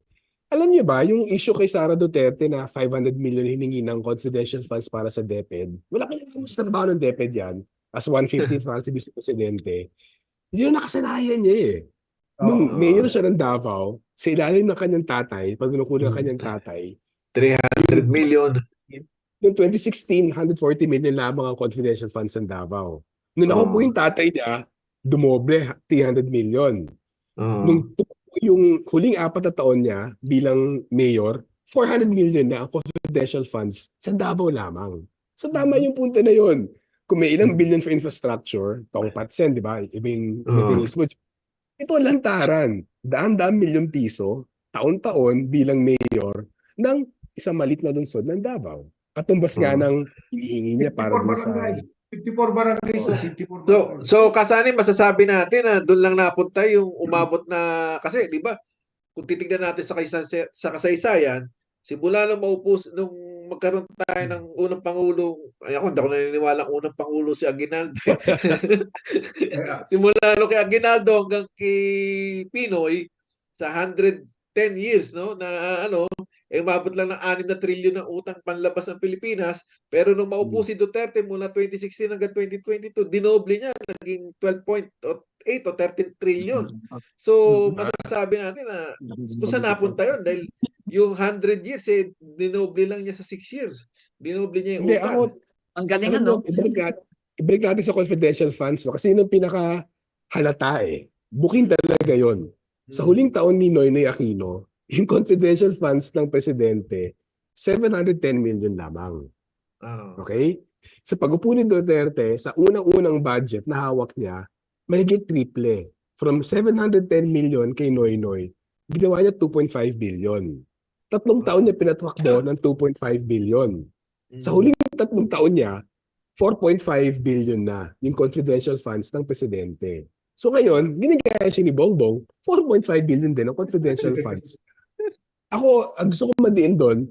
Alam niyo ba, yung issue kay Sara Duterte na 500 million hiningi ng confidential funds para sa DepEd, wala kang mas trabaho ng DepEd yan, as 150 para sa Vice Presidente. Yun ang nakasanayan niya eh. Nung mayor siya ng Davao, sa ilalim ng kanyang tatay, pag binukuli ng kanyang tatay, 300 million. Noong 2016, 140 million lamang ang confidential funds ng Davao. Nung ako po yung tatay niya, dumoble, 300 million. Nung yung huling 4 na taon niya bilang mayor, 400 million na ang confidential funds sa Davao lamang. So tama yung punto na yun. Kung may ilang billion for infrastructure, tongpatsen, di ba? Iba yung mechanismo. Ito lantaran, daan-daan milyong piso, taon-taon bilang mayor ng isang malit na lungsod ng Davao. Katumbas nga ng hinihingi niya para dun sa... 54 barangays. 54 barangays. So Kasani, masasabi natin na doon lang napunta yung umabot na... Kasi, di ba, kung titignan natin sa kasaysayan, simula nung nung magkaroon tayo ng unang Pangulo, ako hindi ako naniniwala ang unang Pangulo si Aguinaldo. Simula nung kay Aguinaldo hanggang kay Pinoy, sa 110 years, no, na umabot lang ng 6 na trilyon ng utang panlabas ng Pilipinas. Pero nung maupo si Duterte mula 2016 hanggang 2022, dinoble niya, naging 12.8 o 13 trilyon. So, masasabi natin na kung saan napunta yun? Dahil yung 100 years, dinoble lang niya sa 6 years. Dinoble niya yung utang. Ang galing ano? Ibalik natin sa confidential funds. No? Kasi yung pinaka-halata booking talaga yon. Sa huling taon ni Noynoy Aquino, yung confidential funds ng presidente, 710 million lamang. Okay? Sa pag-upo ni Duterte, sa unang-unang budget na hawak niya, mahigit triple. From 710 million kay Noynoy, ginawa niya 2.5 billion. 3 taon niya pinatwakbo ng 2.5 billion. Sa huling 3 taon niya, 4.5 billion na yung confidential funds ng presidente. So ngayon, ginagaya siya ni Bongbong, 4.5 billion din ang confidential funds. Ako, ang gusto ko madiin doon,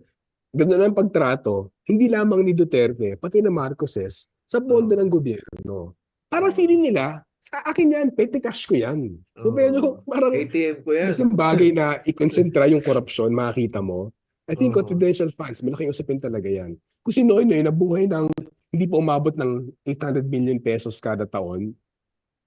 gano'n ang pagtrato, hindi lamang ni Duterte, pati na Marcoses, sa pondo ng gobyerno. Parang feeling nila, sa akin yan, petty cash ko yan. So medyo parang ATM ko yan. isang bagay na i-concentra yung korupsyon, makakita mo. I think Oo. confidential funds, malaking usapin talaga yan. Kung si Noynoy nabuhay ng hindi pa umabot ng 800 billion pesos kada taon,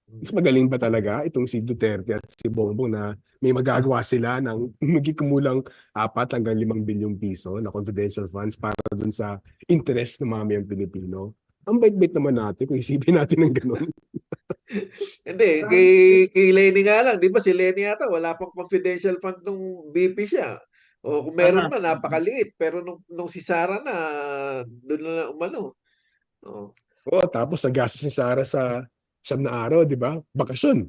mas magaling ba talaga itong si Duterte at si Bongbong na may magagawa sila ng magiging kumulang 4 hanggang 5 bilyong piso na confidential funds para dun sa interest ng mamayang Pilipino? Ang bait-bait naman natin kung isipin natin ng ganun. Hindi, kay Lenny nga lang, di ba si Lenny yata, wala pang confidential fund nung BP siya. O kung meron man, napakaliit. Pero nung si Sara na, doon na umano. Oh. Oo, tapos nagastos si Sara sa 7 na araw, di ba? Bakasyon.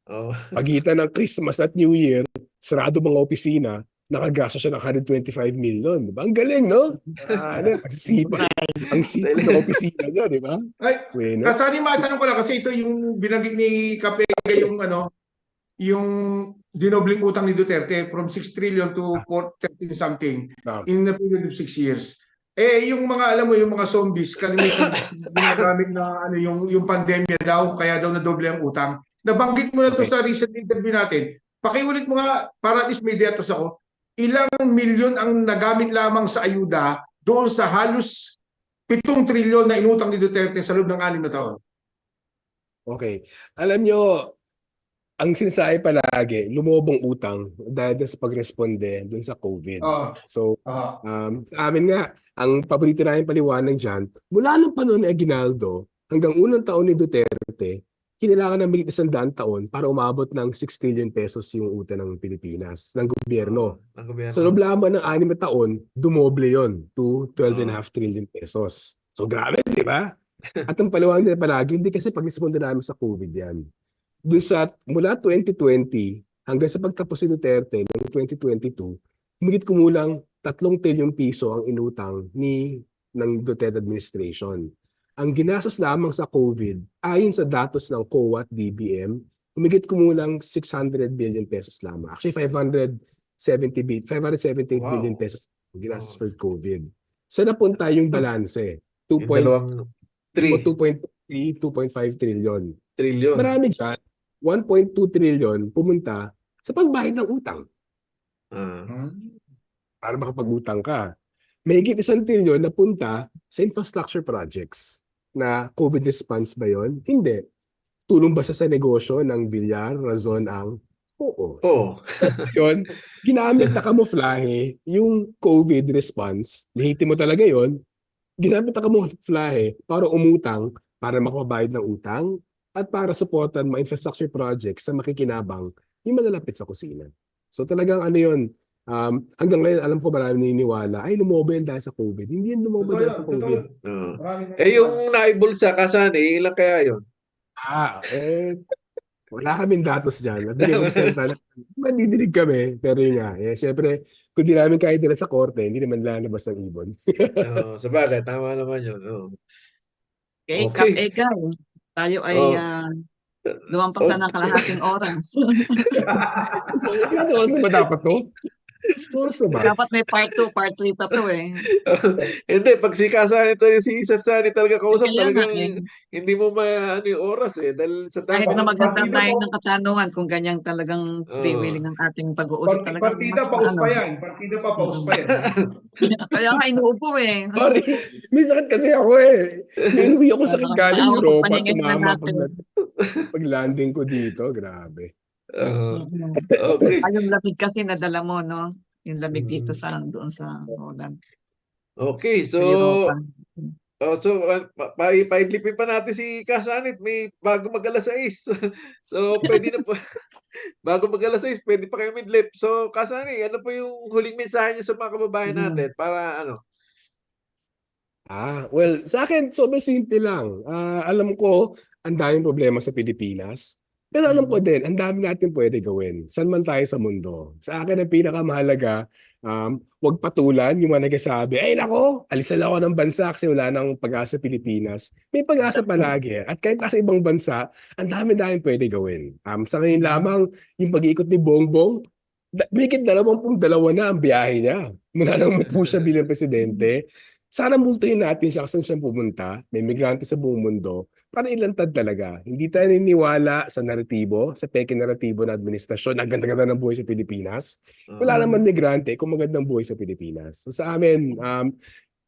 Oh. Pagitan ng Christmas at New Year, sarado mga opisina, nakagastos siya ng 125 million. Di ba? Ang galing, no? Ang sipag ng opisina niya, di ba? Ay, Bueno. Kasani, matanong ko lang kasi ito yung binanggit ni Kapega yung dinobling utang ni Duterte from 6 trillion to 13 something in a period of 6 years. Yung mga alam mo yung mga zombies kalimitan ginagamit na yung pandemya daw kaya daw nadoble ang utang. Nabanggit mo na to sa recent interview natin. Pakiulit mo nga para at least may datos ako. Ilang milyon ang nagamit lamang sa ayuda doon sa halos 7 trilyon na inutang ni Duterte sa loob ng 6 na taon. Okay. Alam nyo, ang sinasabi palagi, lumobong utang dahil sa pagresponde dun sa COVID. So, sa amin nga, ang paborito namin paliwanag dyan, mula nung panahon ni Aguinaldo hanggang unang taon ni Duterte, kailangan ng mahigit 100 taon para umabot ng 6 trillion pesos yung utang ng Pilipinas, ng gobyerno. Sa loob lamang ng 6 na taon, dumoble yon to 12.5 trillion pesos. So grabe, di ba? At ang paliwanag nila palagi, hindi kasi pag-responde namin sa COVID yan. Doon sa mula 2020 hanggang sa pagtapos ni Duterte noong 2022, humigit kumulang 3 trilyong piso ang inutang ng Duterte administration. Ang ginastos lamang sa COVID, ayon sa datos ng COA at DBM, humigit kumulang 600 billion pesos lamang. Actually, 578 billion pesos ginastos for COVID. Saan napunta yung balanse? 2.3, 2.5 trillion. Marami dyan. 1.2 trillion pumunta sa pagbayad ng utang. Para makapag-utang ka. Mahigit 1 trillion na punta sa infrastructure projects. Na COVID response ba yon? Hindi. Tulong ba sa negosyo ng Villar, Razon ang? Oo. Sa yun, ginamit na kamuflahe yung COVID response. Lihitin mo talaga yon. Ginamit na kamuflahe para umutang, para makabayad ng utang, at para supportan mga infrastructure projects sa makikinabang yung malalapit sa kusina. So talagang yun, hanggang ngayon alam ko marami naniniwala, ay lumobo yan dahil sa COVID. Hindi yan lumobo dahil sa COVID. Yung naibulsa Kasani, ilang kaya yun? Wala kaming datos dyan. At hindi magsalita na, mandidinig kami. Pero yun nga, syempre, kung di namin kahit nila sa korte, hindi naman lalabas ng ibon. Sabagay, tama naman yun. Okay, Kapega. Tayo ay lumampas na ng kalahating oras. Ano ba dapat to? Dapat may part 2, part 3 pa to eh. Hindi, pag si Kasani si Sasani talaga kausap, talagang hindi mo yung oras eh. Dahil sa kahit na maganda tayo ng katanungan kung ganyang talagang freewheeling ang ating pag-uusap talaga. Partida pa paus pa yan. Kaya nga inuupo eh. Sorry, may sakit kasi ako eh. Inuwi ako sakit galing Europa, tumama pag landing ko dito. Grabe. Okay. Yung lamig kasi nadala mo, no? Yung lamig dito doon sa Holland. Okay, so paidlipin pa natin si Kasanit, may bago mag-alas 6. So pwede na po bago mag-alas 6, pwede pa kayo midlip. So Kasani, ano po yung huling mensahe niyo sa mga kababayan natin para well, sa akin sobrang simple lang. Alam ko ang daming problema sa Pilipinas. Pero alam ko din, ang dami natin pwede gawin. Saan man tayo sa mundo. Sa akin, ang pinakamahalaga, huwag patulan yung mga nagsasabi, ay nako, alisan ako ng bansa kasi wala nang pag-asa Pilipinas. May pag-asa palagi. At kahit sa ibang bansa, ang dami-dami pwede gawin. Sa ngayon lamang, yung pag-iikot ni Bongbong, may 22 na ang biyahe niya. Mula nang umupo siya bilang presidente. Sana multahin natin siya kung saan siya pumunta. May migrante sa buong mundo para ilantad talaga. Hindi tayo naniniwala sa naratibo, sa peke naratibo na administrasyon. Ang ganda-ganda ng buhay sa Pilipinas. Wala naman migrante kung magandang buhay sa Pilipinas. So sa amin,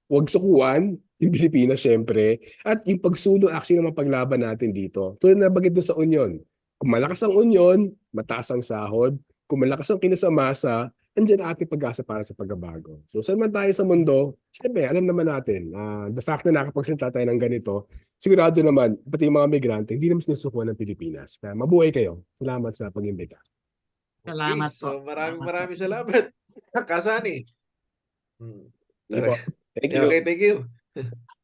huwag sukuan yung Pilipinas syempre. At yung pagsulo actually ng paglaban natin dito. Tulad na bagay doon sa union. Kung malakas ang union, mataas ang sahod. Kung malakas ang kinasamasa, andyan ang ating pag-asa para sa pagbabago. So saan man tayo sa mundo, syempre alam naman natin, the fact na nakapagsalita tayo ng ganito, sigurado naman, pati yung mga migrante, hindi naman sinusukuan ng Pilipinas. Kaya mabuhay kayo. Salamat sa pag-imbita. Salamat po. So maraming salamat. Kasani. Sige po. Thank you. Okay, thank you.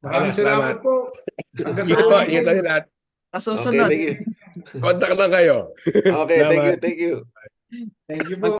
Maraming salamat po. Hanggang Ingat sa po, ulit. ingat tayo lahat. Sa Okay, susunod. thank you. Contact lang kayo. Okay, Salamat. thank you. Thank you po.